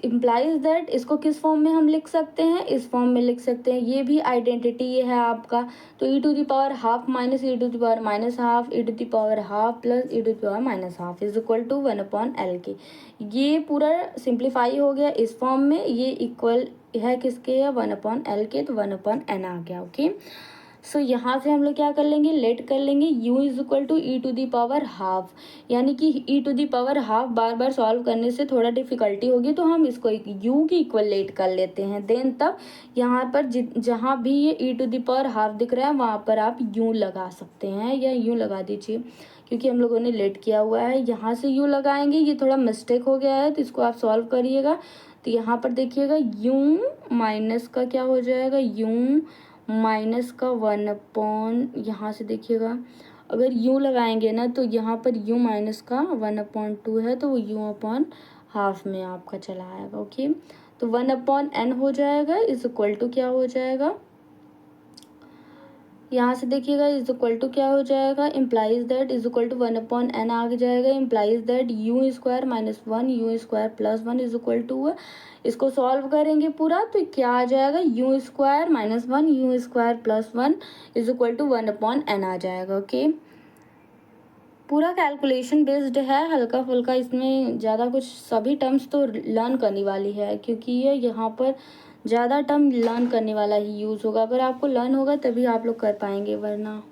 इम्प्लाइज दैट इसको किस फॉर्म में हम लिख सकते हैं, इस फॉर्म में लिख सकते हैं। ये भी आइडेंटिटी ये है आपका, तो e to the power half minus e to the power minus half e to the power half plus e to the power minus half is equal to 1/l के। ये पूरा सिंप्लीफाई हो गया इस फॉर्म में, ये इक्वल है किसके है, 1/l के, तो 1/n आ गया। ओके, सो यहाँ से हम लोग क्या कर लेंगे, लेट कर लेंगे u is equal to e to the power half, यानी कि e to the power half बार बार सॉल्व करने से थोड़ा डिफिकल्टी होगी, तो हम इसको u की इक्वल लेट कर लेते हैं। देन तब यहाँ पर जहाँ भी ये ई टू दी पावर हाफ दिख रहा है वहाँ पर आप u लगा सकते हैं, या u लगा दीजिए, क्योंकि हम लोगों ने लेट किया हुआ है। यहाँ से u लगाएंगे, ये थोड़ा मिस्टेक हो गया है, तो इसको आप सॉल्व करिएगा। तो यहाँ पर देखिएगा u माइनस का क्या हो जाएगा, u माइनस का 1/, यहाँ से देखिएगा अगर u लगाएंगे ना तो यहाँ पर u माइनस का 1/2 है, तो वो u अपॉन हाफ में आपका चला आएगा। ओके, तो 1/n हो जाएगा इज इक्वल टू क्या हो जाएगा, यहाँ से देखिएगा इज इक्वल टू क्या हो जाएगा, implies that is equal to 1/n आ जाएगा। Implies that u square minus 1 u square plus 1 is equal to, इसको सॉल्व करेंगे पूरा तो क्या आ जाएगा, u square minus 1 u square plus 1 is equal to 1/n आ जाएगा। ओके, पूरा कैलकुलेशन बेस्ड है, हल्का फुल्का इसमें ज़्यादा कुछ, सभी टर्म्स तो लर्न करने वाली है, क्योंकि ये यहाँ पर ज़्यादा टर्म लर्न करने वाला ही यूज़ होगा। अगर आपको लर्न होगा तभी आप लोग कर पाएंगे, वरना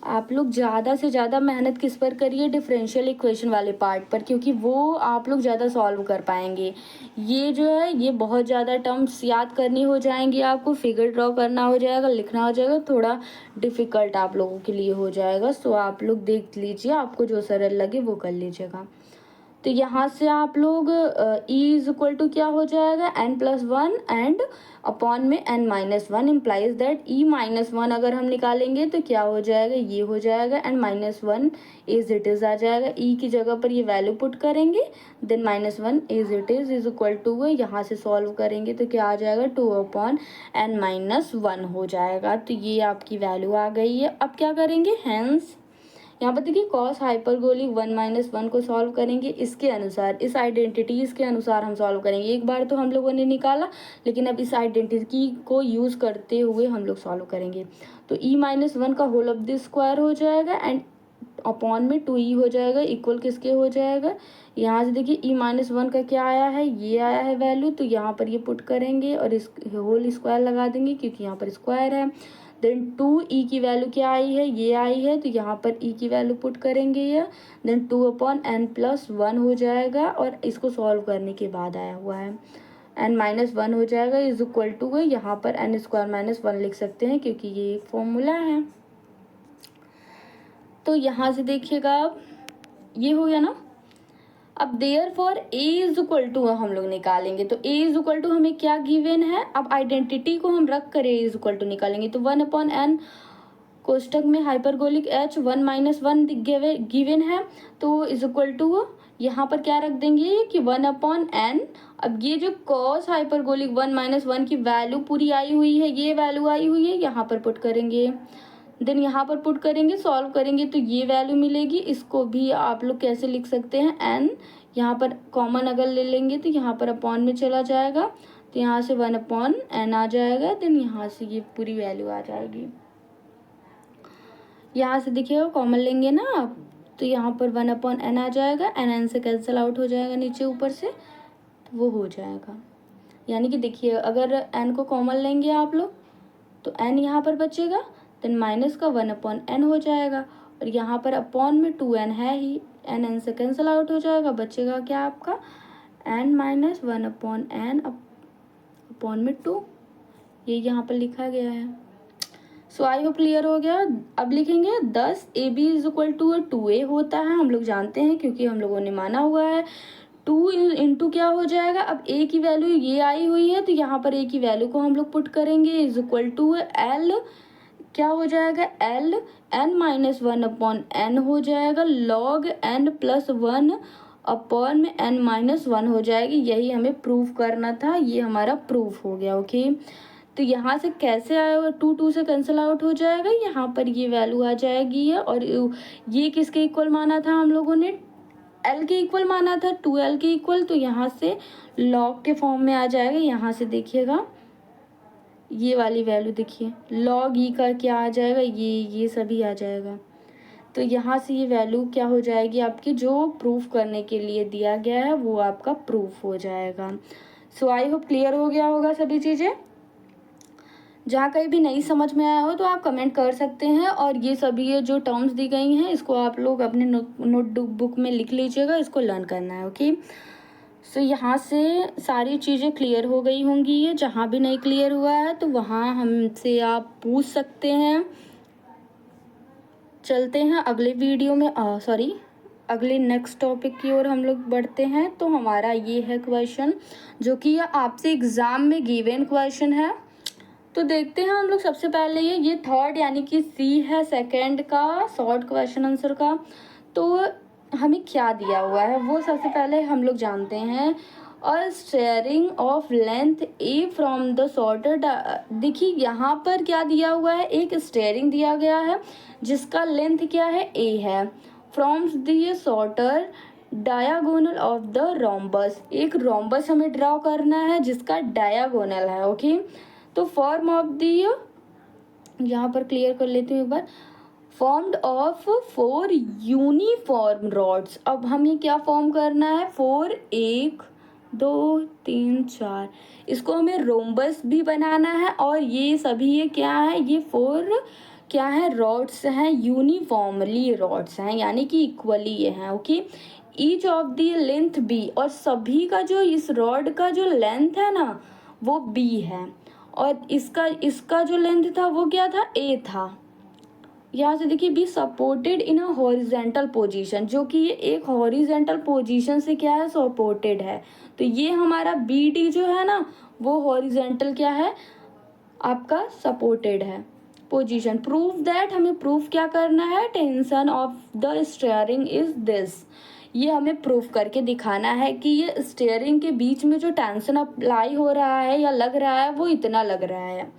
आप लोग ज़्यादा से ज़्यादा मेहनत किस पर करिए, डिफरेंशियल इक्वेशन वाले पार्ट पर, क्योंकि वो आप लोग ज़्यादा सॉल्व कर पाएंगे। ये जो है ये बहुत ज़्यादा टर्म्स याद करनी हो जाएंगी, आपको फिगर ड्रॉ करना हो जाएगा, लिखना हो जाएगा, थोड़ा डिफ़िकल्ट आप लोगों के लिए हो जाएगा। सो आप लोग देख लीजिए, आपको जो सरल लगे वो कर लीजिएगा। तो यहाँ से आप लोग e इज इक्वल टू क्या हो जाएगा, n+1 एंड अपॉन में n-1 इम्प्लाइज दैट e -1 अगर हम निकालेंगे तो क्या हो जाएगा, ये हो जाएगा, n-1 एज इट इज़ आ जाएगा। e की जगह पर ये वैल्यू पुट करेंगे, then -1 as it is equal to, यहाँ से सॉल्व करेंगे तो क्या आ जाएगा, 2/n-1 हो जाएगा। तो ये आपकी वैल्यू आ गई है। अब क्या करेंगे, हैंस यहाँ पर देखिए कॉस हाइपरबोलिक 1-1 को सॉल्व करेंगे, इसके अनुसार, इस आइडेंटिटीज के अनुसार हम सॉल्व करेंगे। एक बार तो हम लोगों ने निकाला, लेकिन अब इस आइडेंटिटी को यूज़ करते हुए हम लोग सॉल्व करेंगे। तो e-1 का होल ऑफ द स्क्वायर हो जाएगा एंड अपॉन में 2e हो जाएगा, इक्वल किसके हो जाएगा, यहाँ से देखिए e-1 का क्या आया है, ये आया है वैल्यू, तो यहाँ पर ये पुट करेंगे और इस होल स्क्वायर लगा देंगे क्योंकि यहाँ पर स्क्वायर है। देन 2e की वैल्यू क्या आई है, ये आई है, तो यहाँ पर e की वैल्यू पुट करेंगे ये, देन 2/n+1 हो जाएगा, और इसको सॉल्व करने के बाद आया हुआ है n-1 हो जाएगा इज इक्वल टू, यहाँ पर n² -1 लिख सकते हैं क्योंकि ये एक फॉर्मूला है। तो यहाँ से देखिएगा ये हो गया ना। अब therefore a is equal to हम लोग निकालेंगे, तो a इज इक्वल टू हमें क्या गिवन है, अब आइडेंटिटी को हम रख कर a इज इक्वल टू निकालेंगे। तो 1/n कोष्टक में हाइपरबोलिक h 1-1 गिवन है, तो इज इक्वल टू यहाँ पर क्या रख देंगे कि 1/n। अब ये जो कॉस हाइपरबोलिक 1-1 की वैल्यू पूरी आई हुई है, ये वैल्यू आई हुई है, यहाँ पर पुट करेंगे, देन यहाँ पर पुट करेंगे, सॉल्व करेंगे तो ये वैल्यू मिलेगी। इसको भी आप लोग कैसे लिख सकते हैं, n यहाँ पर कॉमन अगर ले लेंगे तो यहाँ पर अपॉन में चला जाएगा, तो यहाँ से 1/n आ जाएगा, देन यहाँ से ये पूरी वैल्यू आ जाएगी। यहाँ से देखिएगा कॉमन लेंगे ना आप, तो यहाँ पर 1/n आ जाएगा, n से कैंसिल आउट हो जाएगा नीचे ऊपर से, तो वो हो जाएगा। यानी कि देखिए अगर n को कॉमन लेंगे आप लोग तो n यहाँ पर बचेगा, देन माइनस का 1/n हो जाएगा, और यहाँ पर अपॉन में 2n है ही, n से कैंसिल आउट हो जाएगा, बचेगा क्या आपका n माइनस 1/n अपॉन में 2, ये यहाँ पर लिखा गया है। सो आई होप क्लियर हो गया। अब लिखेंगे 10 AB is equal to 2A होता है, हम लोग जानते हैं क्योंकि हम लोगों ने माना हुआ है। 2 इंटू क्या हो जाएगा, अब A की वैल्यू ये आई हुई है तो यहाँ पर A की वैल्यू को हम लोग पुट करेंगे, इज इक्वल टू L क्या हो जाएगा, L n माइनस 1/n हो जाएगा, लॉग n प्लस 1 अपॉन में n माइनस 1 हो जाएगी। यही हमें प्रूव करना था, ये हमारा प्रूफ हो गया। ओके, तो यहाँ से कैसे आएगा, 2 से कैंसिल आउट हो जाएगा, यहाँ पर ये वैल्यू आ जाएगी है, और ये किसके इक्वल माना था हम लोगों ने, L के इक्वल माना था, 2L के इक्वल, तो यहाँ से लॉग के फॉर्म में आ जाएगा। यहाँ से देखिएगा ये वाली वैल्यू देखिए, लॉग ई का क्या आ जाएगा, ये सभी आ जाएगा। तो यहाँ से ये वैल्यू क्या हो जाएगी आपकी, जो प्रूफ करने के लिए दिया गया है वो आपका प्रूफ हो जाएगा। सो आई होप क्लियर हो गया होगा सभी चीज़ें। जहाँ कहीं भी नहीं समझ में आया हो तो आप कमेंट कर सकते हैं, और ये सभी ये जो टर्म्स दी गई हैं इसको आप लोग अपने नोटबुक में लिख लीजिएगा, इसको लर्न करना है। ओके, सो यहाँ से सारी चीज़ें क्लियर हो गई होंगी, ये जहाँ भी नहीं क्लियर हुआ है तो वहाँ हमसे आप पूछ सकते हैं। चलते हैं अगले वीडियो में, अगले नेक्स्ट टॉपिक की ओर हम लोग बढ़ते हैं। तो हमारा ये है क्वेश्चन जो कि आपसे एग्ज़ाम में गिवन क्वेश्चन है। तो देखते हैं हम लोग सबसे पहले ये थर्ड यानी कि सी है सेकंड का शॉर्ट क्वेश्चन आंसर का। तो हमें क्या दिया हुआ है वो सबसे पहले हम लोग जानते हैं। और sharing of length A from the sorter, देखिए यहाँ पर क्या दिया हुआ है, एक स्टेयरिंग दिया गया है जिसका लेंथ क्या है ए है, from the sorter diagonal of the rhombus, एक रोम्बस हमें ड्रॉ करना है जिसका डायगोनल है। ओके, तो फॉर्म ऑफ द, यहाँ पर क्लियर कर लेती हूँ एक बार, फॉर्म्ड ऑफ 4 यूनिफॉर्म रॉड्स। अब हमें क्या फॉर्म करना है, 4 1 2 3 4, इसको हमें रोम्बस भी बनाना है, और ये सभी ये क्या है, ये 4 क्या है, रॉड्स हैं, यूनिफॉर्मली रॉड्स हैं यानी कि इक्वली ये हैं। Okay, each of the length b, और सभी का जो इस रॉड का जो लेंथ है ना वो बी है, और इसका जो लेंथ था वो क्या था, ए था। यहाँ से देखिए be supported in a horizontal position, जो कि ये एक हॉरिजेंटल पोजीशन से क्या है, सपोर्टेड है। तो ये हमारा बी डी जो है ना वो हॉरिजेंटल क्या है आपका, सपोर्टेड है पोजीशन। प्रूफ दैट, हमें प्रूफ क्या करना है, tension of the steering is this, ये हमें प्रूफ करके दिखाना है कि ये स्टीयरिंग के बीच में जो टेंशन अप्लाई हो रहा है या लग रहा है वो इतना लग रहा है।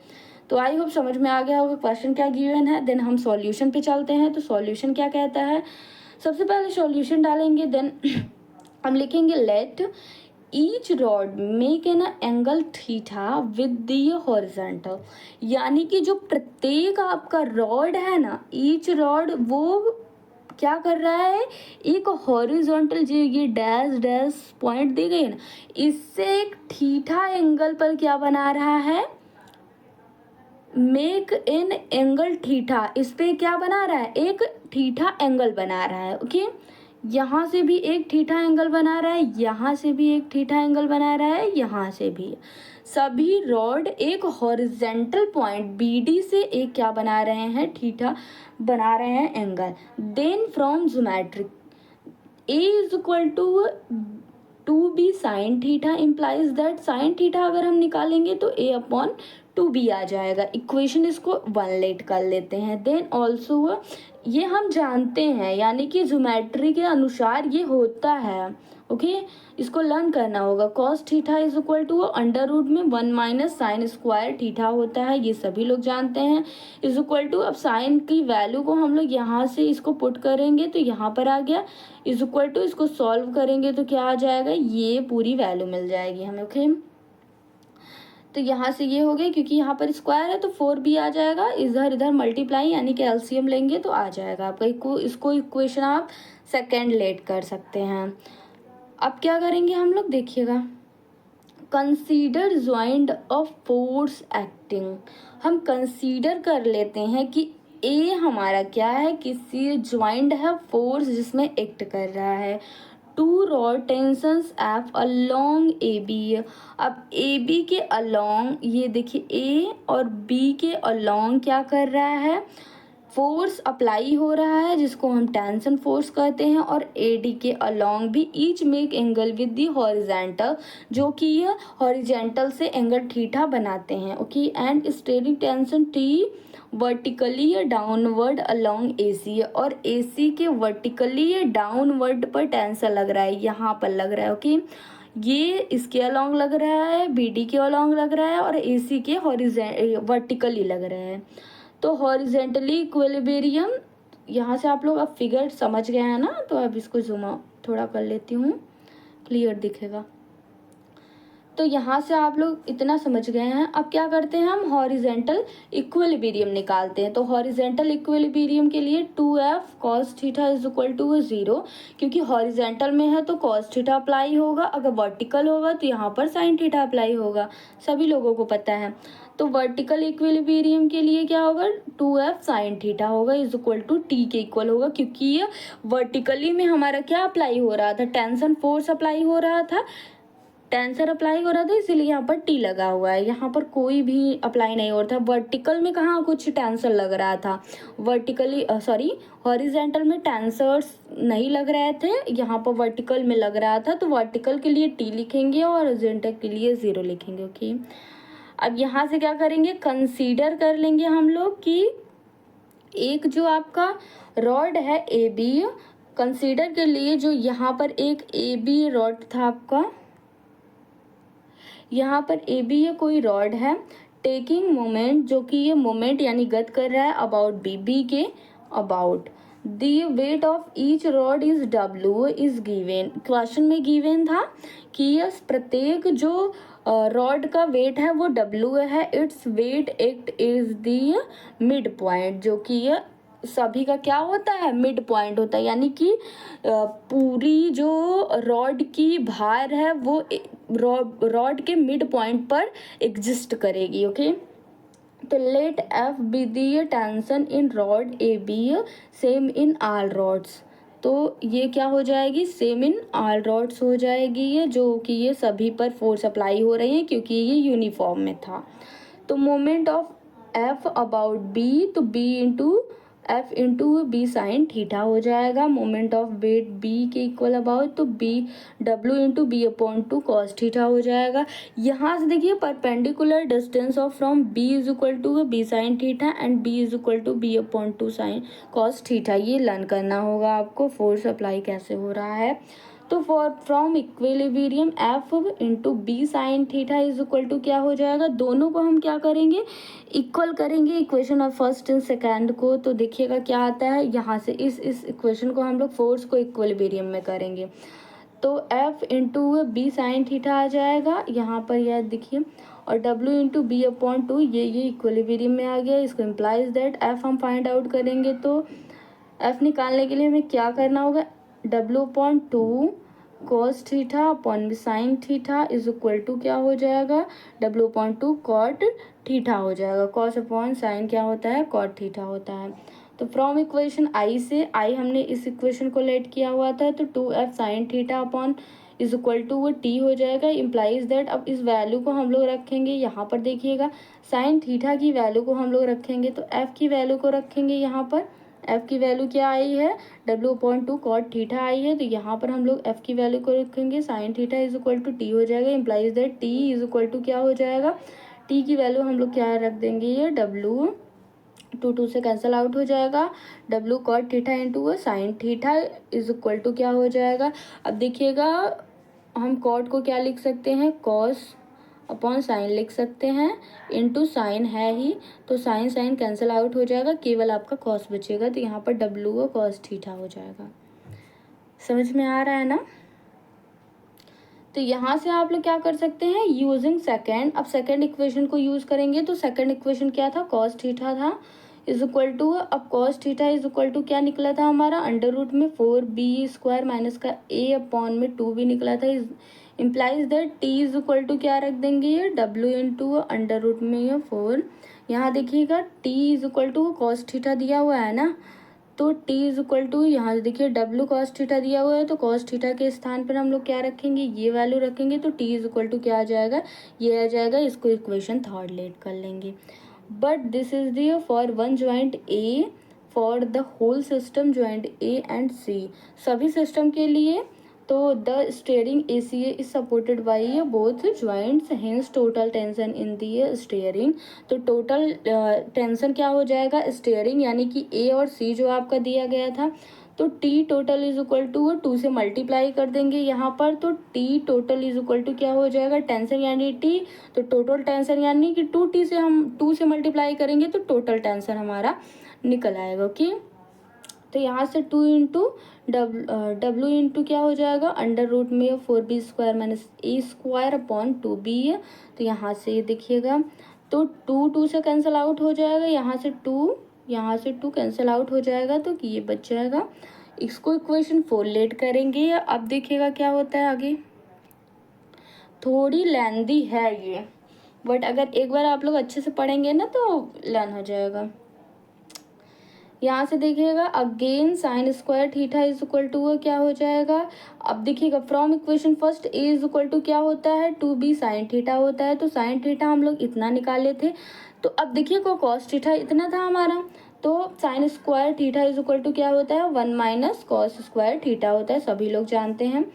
तो आई होप समझ में आ गया होगा क्वेश्चन क्या गिवन है। देन हम सॉल्यूशन पे चलते हैं। तो सॉल्यूशन क्या कहता है, सबसे पहले सॉल्यूशन डालेंगे, देन हम लिखेंगे let each rod make an angle theta with the horizontal, यानी कि जो प्रत्येक आपका रॉड है ना, ईच रॉड वो क्या कर रहा है, एक हॉरिजॉन्टल जो ये डैश डैश पॉइंट दी गई है ना, इससे एक थीटा एंगल पर क्या बना रहा है, मेक एन एंगल थीटा, इस पे क्या बना रहा है, एक थीटा एंगल बना रहा है। ओके, यहाँ से भी एक थीटा एंगल बना रहा है, यहाँ से भी एक थीटा एंगल बना रहा है, यहाँ से भी, सभी रॉड एक हॉरिजेंटल पॉइंट बी डी से एक क्या बना रहे हैं, थीटा बना रहे हैं angle. Then from geometric a is equal to B sine theta implies that, sine theta अगर हम निकालेंगे तो ए अपॉन 2b आ जाएगा। इक्वेशन इसको 1 लेट कर लेते हैं। देन ऑल्सो ये हम जानते हैं यानी कि ज्योमेट्री के अनुसार ये होता है। ओके, इसको लर्न करना होगा। Cos theta is equal to under root में 1 माइनस साइन स्क्वायर थीटा होता है, ये सभी लोग जानते हैं। इज इक्वल टू, अब साइन की वैल्यू को हम लोग यहाँ से इसको पुट करेंगे तो यहाँ पर आ गया, इज इक्वल टू इसको सॉल्व करेंगे तो क्या आ जाएगा, ये पूरी वैल्यू मिल जाएगी हमें। ओके, तो यहाँ से ये हो गया, क्योंकि यहाँ पर स्क्वायर है तो 4b आ जाएगा, इधर इधर मल्टीप्लाई यानी कि एलसीएम लेंगे तो आ जाएगा आपका। इसको इक्वेशन आप सेकंड लेट कर सकते हैं। अब क्या करेंगे हम लोग, देखिएगा consider joint of force acting, हम कंसीडर कर लेते हैं कि ए हमारा क्या है, किसी ज्वाइंट है फोर्स जिसमें एक्ट कर रहा है। Two rod tensions f along a b, अब ए बी के अलोंग ये देखिए ए और बी के अलोंग क्या कर रहा है, फोर्स अप्लाई हो रहा है जिसको हम टेंशन फोर्स कहते हैं। और ए डी के अलोंग भी each make angle with the horizontal, जो कि ये हॉरिजेंटल से एंगल थीटा बनाते हैं। Okay, and steric tension t vertically या डाउनवर्ड अलोंग ए सी, और ए सी के वर्टिकली या डाउनवर्ड पर टेंशन लग रहा है, यहाँ पर लग रहा है। ओके, ये इसके अलोंग लग रहा है, बी डी के अलोंग लग रहा है, और ए सी के वर्टिकली लग रहा है। तो हॉरिजेंटली इक्विलिब्रियम, यहाँ से आप लोग अब फिगर समझ गए हैं ना, तो अब इसको जूम थोड़ा कर लेती हूँ, क्लियर दिखेगा। तो यहाँ से आप लोग इतना समझ गए हैं। अब क्या करते हैं, हम हॉरिजेंटल इक्विलिब्रियम निकालते हैं। तो हॉरिजेंटल इक्विलिब्रियम के लिए 2f cos theta is equal to 0, क्योंकि हॉरिजेंटल में है तो cos थीटा अप्लाई होगा, अगर वर्टिकल होगा तो यहाँ पर sin थीटा अप्लाई होगा, सभी लोगों को पता है। तो वर्टिकल इक्विलिब्रियम के लिए क्या होगा, 2f sin थीटा होगा इज इक्वल टू t के इक्वल होगा, क्योंकि ये वर्टिकली में हमारा क्या अप्लाई हो रहा था, टेंशन फोर्स अप्लाई हो रहा था, टेंसर अप्लाई हो रहा था, इसीलिए यहाँ पर टी लगा हुआ है, यहाँ पर कोई भी अप्लाई नहीं हो रहा था। वर्टिकल में कहाँ कुछ टेंसर लग रहा था, वर्टिकली सॉरी हॉरिजेंटल में टेंसर्स नहीं लग रहे थे, यहाँ पर वर्टिकल में लग रहा था। तो वर्टिकल के लिए टी लिखेंगे और हॉरिजेंटल के लिए 0 लिखेंगे। ओके, अब यहाँ से क्या करेंगे, कंसीडर कर लेंगे हम लोग कि एक जो आपका रॉड है ए बी, कंसीडर के लिए जो यहाँ पर एक ए बी रॉड था आपका, यहाँ पर ए बी ये कोई रॉड है, टेकिंग मोमेंट, जो कि ये मोमेंट यानी गत कर रहा है अबाउट बी, बी के about. The weight of each rod is W is given, question में गिवन था कि यस प्रत्येक जो रॉड का वेट है वो डब्ल्यू है, its weight act is the mid point, जो कि ये सभी का क्या होता है, मिड पॉइंट होता है, यानी कि पूरी जो रॉड की भार है वो रॉड के मिड पॉइंट पर एग्जिस्ट करेगी। ओके, तो let f b the tension in rod a b same in all rods, तो ये क्या हो जाएगी, सेम इन ऑल रॉड्स हो जाएगी ये, जो कि ये सभी पर फोर्स अप्लाई हो रही है क्योंकि ये यूनिफॉर्म में था। तो moment of F about B, तो B into F into B sine theta हो जाएगा। मोमेंट ऑफ वेट बी के इक्वल अबाउट, तो B W into B upon two cos theta हो जाएगा। यहाँ से देखिए perpendicular distance of from B is equal to B sine theta and B is equal to B upon two sine cos theta, ये learn करना होगा आपको, force apply कैसे हो रहा है। तो for from equilibrium f into B sine theta is equal to क्या हो जाएगा, दोनों को हम क्या करेंगे, इक्वल करेंगे equation of first and second को। तो देखिएगा क्या आता है, यहाँ से इस इक्वेशन को हम लोग फोर्स को इक्विलिब्रियम में करेंगे, तो F into B sine theta आ जाएगा यहाँ पर, यह देखिए, और W into B upon two ये इक्विलिब्रियम में आ गया। इसको इम्प्लाइज दैट एफ हम फाइंड आउट करेंगे, तो एफ निकालने के लिए हमें क्या करना होगा, डब्ल्यू upon two cos theta upon sine theta is equal to क्या हो जाएगा, डब्ल्यू अपॉन टू कॉट थीटा हो जाएगा। कॉस अपॉन साइन क्या होता है, कॉट थीटा होता है। तो फ्रॉम इक्वेशन आई से, आई हमने इस इक्वेशन को लेट किया हुआ था, तो 2f sine theta upon is equal to वो टी हो जाएगा, इम्प्लाइज दैट। अब इस वैल्यू को हम लोग रखेंगे यहाँ पर, देखिएगा साइन थीटा की वैल्यू को हम लोग रखेंगे, तो f की वैल्यू को रखेंगे यहाँ पर, f की वैल्यू क्या आई है, W upon two cot theta आई है, तो यहाँ पर हम लोग f की वैल्यू को रखेंगे, sine theta is equal to t हो जाएगा, implies that t is equal to क्या हो जाएगा, t की वैल्यू हम लोग क्या रख देंगे, ये w, टू से कैंसिल आउट हो जाएगा, डब्ल्यू cot theta into sine theta is equal to क्या हो जाएगा। अब देखिएगा हम कॉट को क्या लिख सकते हैं, कॉस अपॉन साइन लिख सकते हैं, इंटू साइन है ही, तो साइन साइन कैंसिल आउट हो जाएगा, केवल आपका कॉस बचेगा, तो यहाँ पर डब्ल्यू और कॉस थीटा हो जाएगा। समझ में आ रहा है ना। तो यहाँ से आप लोग क्या कर सकते हैं, यूजिंग सेकेंड, अब सेकेंड इक्वेशन को यूज़ करेंगे, तो सेकेंड इक्वेशन क्या था, कॉस थीटा था इज इक्वल टू, अब cos theta is equal to क्या निकला था हमारा, अंडर रूट में 4b स्क्वायर माइनस का a अपॉन में 2b निकला था, implies that t is equal to क्या रख देंगे, ये डब्ल्यू इंटू अंडर रूट में ये 4। यहाँ देखिएगा t is equal to cos theta दिया हुआ है ना, तो टी इज इक्वल टू यहाँ से देखिए डब्ल्यू कॉस थीटा दिया हुआ है, तो कॉस थीटा के स्थान पर हम लोग क्या रखेंगे, ये वैल्यू रखेंगे, तो टी इज इक्वल टू क्या आ जाएगा, ये आ जाएगा। इसको इक्वेशन थर्ड लेट कर लेंगे। But this is the for one joint A for the whole system joint A and C, सभी सिस्टम के लिए। तो the steering ACA is supported by both joints, hence total tension in the steering. तो total tension क्या हो जाएगा, steering यानी कि ए और सी जो आपका दिया गया था, तो t total is equal to 2 से मल्टीप्लाई कर देंगे यहाँ पर, तो t total is equal to क्या हो जाएगा, टेंशन यानी टी, तो टोटल टेंशन यानी कि 2T से हम 2 से मल्टीप्लाई करेंगे तो टोटल टेंशन हमारा निकल आएगा। ओके, तो यहाँ से 2 इंटू डब्ल्यू इंटू क्या हो जाएगा, अंडर रूट में 4b square minus a square upon 2b है। तो यहाँ से देखिएगा, तो 2 से कैंसिल आउट हो जाएगा, यहाँ से 2 कैंसिल आउट हो जाएगा, तो ये बच जाएगा। इसको इक्वेशन 4 लेट करेंगे। अब देखिएगा क्या होता है आगे, थोड़ी लेंदी है ये, बट अगर एक बार आप लोग अच्छे से पढ़ेंगे ना तो लर्न हो जाएगा। यहाँ से देखिएगा again sine square theta is equal to क्या हो जाएगा, अब देखिएगा from equation first a is equal to क्या होता है, 2b साइन थीटा होता है, तो साइन थीटा हम लोग इतना निकाले थे। तो अब देखिए को कॉस थीटा इतना था हमारा, तो sine square theta is equal to क्या होता है, 1 माइनस कॉस स्क्वायर थीटा होता है, सभी लोग जानते हैं।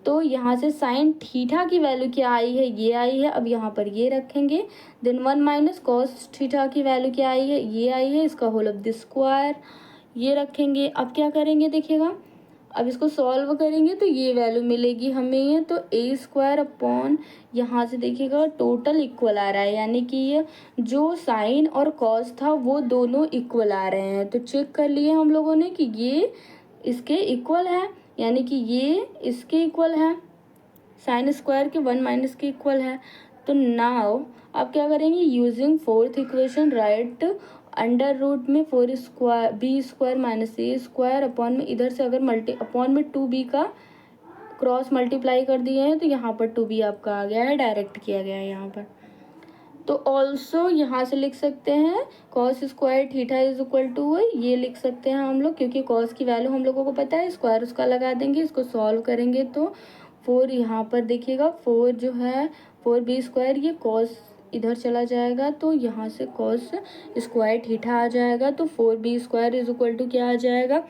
तो यहाँ से साइन थीटा की वैल्यू क्या आई है, ये आई है, अब यहाँ पर ये रखेंगे। देन 1 माइनस कॉस थीटा की वैल्यू क्या आई है, ये आई है, इसका होल ऑफ द स्क्वायर ये रखेंगे। अब क्या करेंगे देखिएगा, अब इसको सॉल्व करेंगे तो ये वैल्यू मिलेगी हमें ये, तो ए स्क्वायर अपॉन यहाँ से देखिएगा टोटल इक्वल आ रहा है, यानी कि ये जो साइन और कॉस था वो दोनों इक्वल आ रहे हैं। तो चेक कर लिए हम लोगों ने कि ये इसके इक्वल है, यानी कि ये इसके इक्वल है, साइन स्क्वायर के 1 माइनस के इक्वल है। तो नाउ आप क्या करेंगे, using fourth equation right under root में 4 square b square minus a square upon में इधर से अगर अपॉन में 2b का क्रॉस मल्टीप्लाई कर दिए हैं, तो यहाँ पर 2b आपका आ गया है, डायरेक्ट किया गया है यहाँ पर। तो ऑल्सो यहाँ से लिख सकते हैं cos square theta is equal to ये लिख सकते हैं हम लोग, क्योंकि कॉस की वैल्यू हम लोगों को पता है, स्क्वायर उसका लगा देंगे, इसको सॉल्व करेंगे तो 4 यहाँ पर देखिएगा 4 जो है 4b स्क्वायर, ये कॉस इधर चला जाएगा, तो यहाँ से कॉस स्क्वायर थीटा आ जाएगा, तो 4b square is equal to क्या आ जाएगा,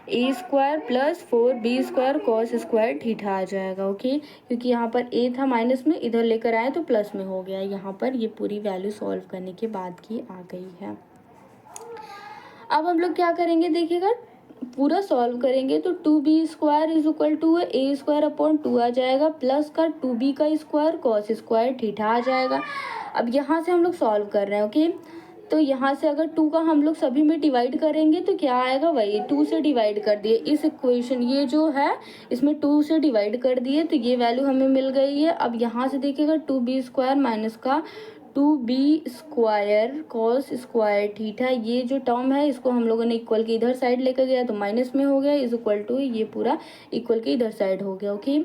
a square plus 4b square cos square theta आ जाएगा। ओके, क्योंकि यहाँ पर ए था माइनस में, इधर लेकर आए तो प्लस में हो गया, यहाँ पर ये पूरी वैल्यू सॉल्व करने के बाद की आ गई है। अब हम लोग क्या करेंगे देखिएगा, पूरा सॉल्व करेंगे तो 2b square is equal to a square upon 2 आ जाएगा, प्लस का 2b का स्क्वायर कॉस स्क्वायर थीटा आ जाएगा। अब यहाँ से हम लोग सॉल्व कर रहे हैं। ओके, तो यहाँ से अगर 2 का हम लोग सभी में डिवाइड करेंगे तो क्या आएगा, वही 2 से डिवाइड कर दिए इस इक्वेशन, ये जो है इसमें 2 से डिवाइड कर दिए, तो ये वैल्यू हमें मिल गई है। अब यहाँ से देखिएगा 2b स्क्वायर माइनस का 2b square cos square theta, ये जो टर्म है इसको हम लोगों ने इक्वल के इधर साइड लेकर गया तो माइनस में हो गया, इज इक्वल टू ये पूरा इक्वल के इधर साइड हो गया। ओके,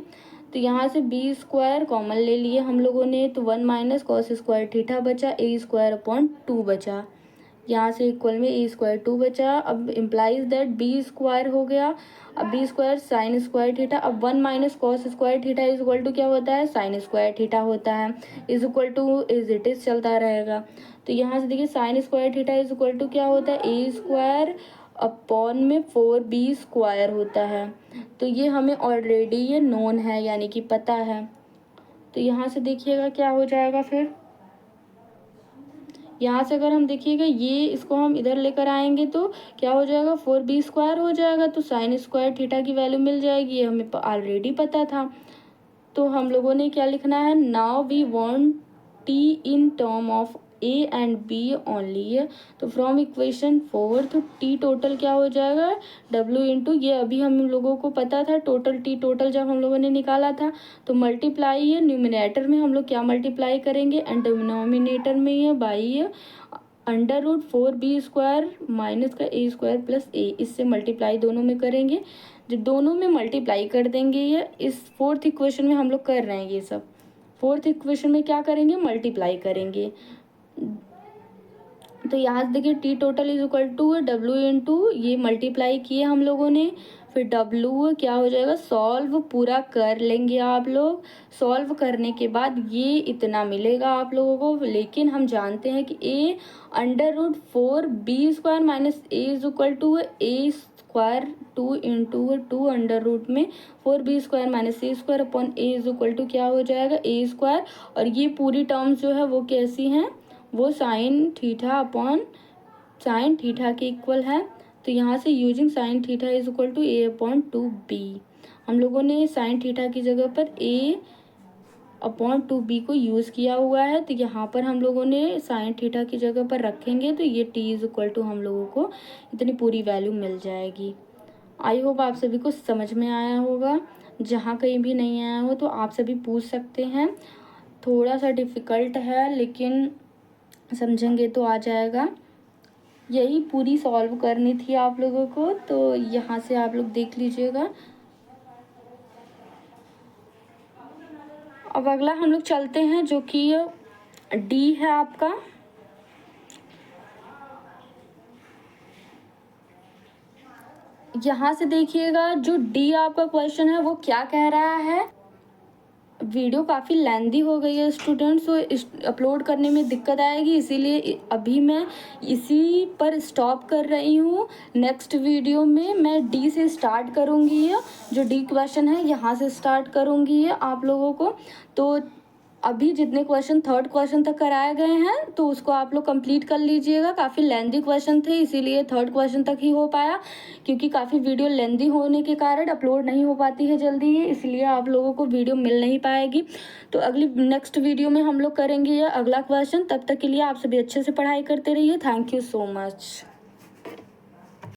तो यहाँ से b स्क्वायर कॉमन ले लिए हम लोगों ने, तो 1 माइनस कॉस स्क्वायर थीटा बचा, ए स्क्वायर अपॉन 2 बचा, यहाँ से इक्वल में ए स्क्वायर 2 बचा। अब इम्प्लाइज दैट बी स्क्वायर हो गया, अब b square sine square theta, अब 1 minus cos square theta is equal to क्या होता है, साइन स्क्वायर थीटा होता है, is equal to is it is चलता रहेगा। तो यहाँ से देखिए sine square theta is equal to क्या होता है, ए स्क्वायर अपॉन में 4b स्क्वायर होता है, तो ये हमें ऑलरेडी ये नोन है, यानी कि पता है। तो यहाँ से देखिएगा क्या हो जाएगा, फिर यहाँ से अगर हम देखिएगा ये इसको हम इधर लेकर आएंगे तो क्या हो जाएगा, 4b स्क्वायर हो जाएगा, तो साइन स्क्वायर थीटा की वैल्यू मिल जाएगी, ये हमें ऑलरेडी पता था। तो हम लोगों ने क्या लिखना है, now we want t in term of a and b only, तो फ्रॉम इक्वेशन 4 तो t टोटल क्या हो जाएगा, w इंटू ये अभी हम लोगों को पता था टोटल, t टोटल जब हम लोगों ने निकाला था तो मल्टीप्लाई ये न्यूमिनेटर में हम लोग क्या मल्टीप्लाई करेंगे, एंड डिनोमिनेटर में ये by under root 4b square minus का ए स्क्वायर प्लस ए, इससे मल्टीप्लाई दोनों में करेंगे। जब दोनों में मल्टीप्लाई कर देंगे ये, इस फोर्थ इक्वेशन में हम लोग कर रहे हैं ये सब, फोर्थ इक्वेशन में क्या करेंगे, मल्टीप्लाई करेंगे। तो यहाँ से देखिए t total is equal to डब्ल्यू इंटू ये मल्टीप्लाई किए हम लोगों ने, फिर डब्ल्यू क्या हो जाएगा, सॉल्व पूरा कर लेंगे आप लोग। सॉल्व करने के बाद ये इतना मिलेगा आप लोगों को, लेकिन हम जानते हैं कि a under root 4b square minus a is equal to a square 2 into 2 under root में 4b square minus a square upon a is equal to क्या हो जाएगा, ए स्क्वायर। और ये पूरी टर्म्स जो है वो कैसी हैं, वो sine theta upon sine theta के इक्वल है। तो यहाँ से using sine theta is equal to a upon 2b, हम लोगों ने साइन थीटा की जगह पर ए अपॉन 2b को यूज़ किया हुआ है। तो यहाँ पर हम लोगों ने साइन थीटा की जगह पर रखेंगे तो ये t इज इक्वल टू हम लोगों को इतनी पूरी वैल्यू मिल जाएगी। आई होप आप सभी को समझ में आया होगा। जहाँ कहीं भी नहीं आया हो तो आप सभी पूछ सकते हैं। थोड़ा सा डिफ़िकल्ट है लेकिन समझेंगे तो आ जाएगा। यही पूरी सॉल्व करनी थी आप लोगों को, तो यहाँ से आप लोग देख लीजिएगा। अब अगला हम लोग चलते हैं जो कि डी है आपका। यहाँ से देखिएगा जो डी आपका क्वेश्चन है वो क्या कह रहा है। वीडियो काफ़ी लेंदी हो गई है स्टूडेंट्स, तो अपलोड करने में दिक्कत आएगी, इसीलिए अभी मैं इसी पर स्टॉप कर रही हूँ। नेक्स्ट वीडियो में मैं डी से स्टार्ट करूँगी, जो डी क्वेश्चन है यहाँ से स्टार्ट करूँगी आप लोगों को। तो अभी जितने क्वेश्चन थर्ड क्वेश्चन तक कराए गए हैं तो उसको आप लोग कंप्लीट कर लीजिएगा। काफ़ी लेंदी क्वेश्चन थे इसीलिए थर्ड क्वेश्चन तक ही हो पाया, क्योंकि काफ़ी वीडियो लेंदी होने के कारण अपलोड नहीं हो पाती है जल्दी ही, इसलिए आप लोगों को वीडियो मिल नहीं पाएगी। तो अगली नेक्स्ट वीडियो में हम लोग करेंगे ये अगला क्वेश्चन। तब तक के लिए आप सभी अच्छे से पढ़ाई करते रहिए। Thank you so much.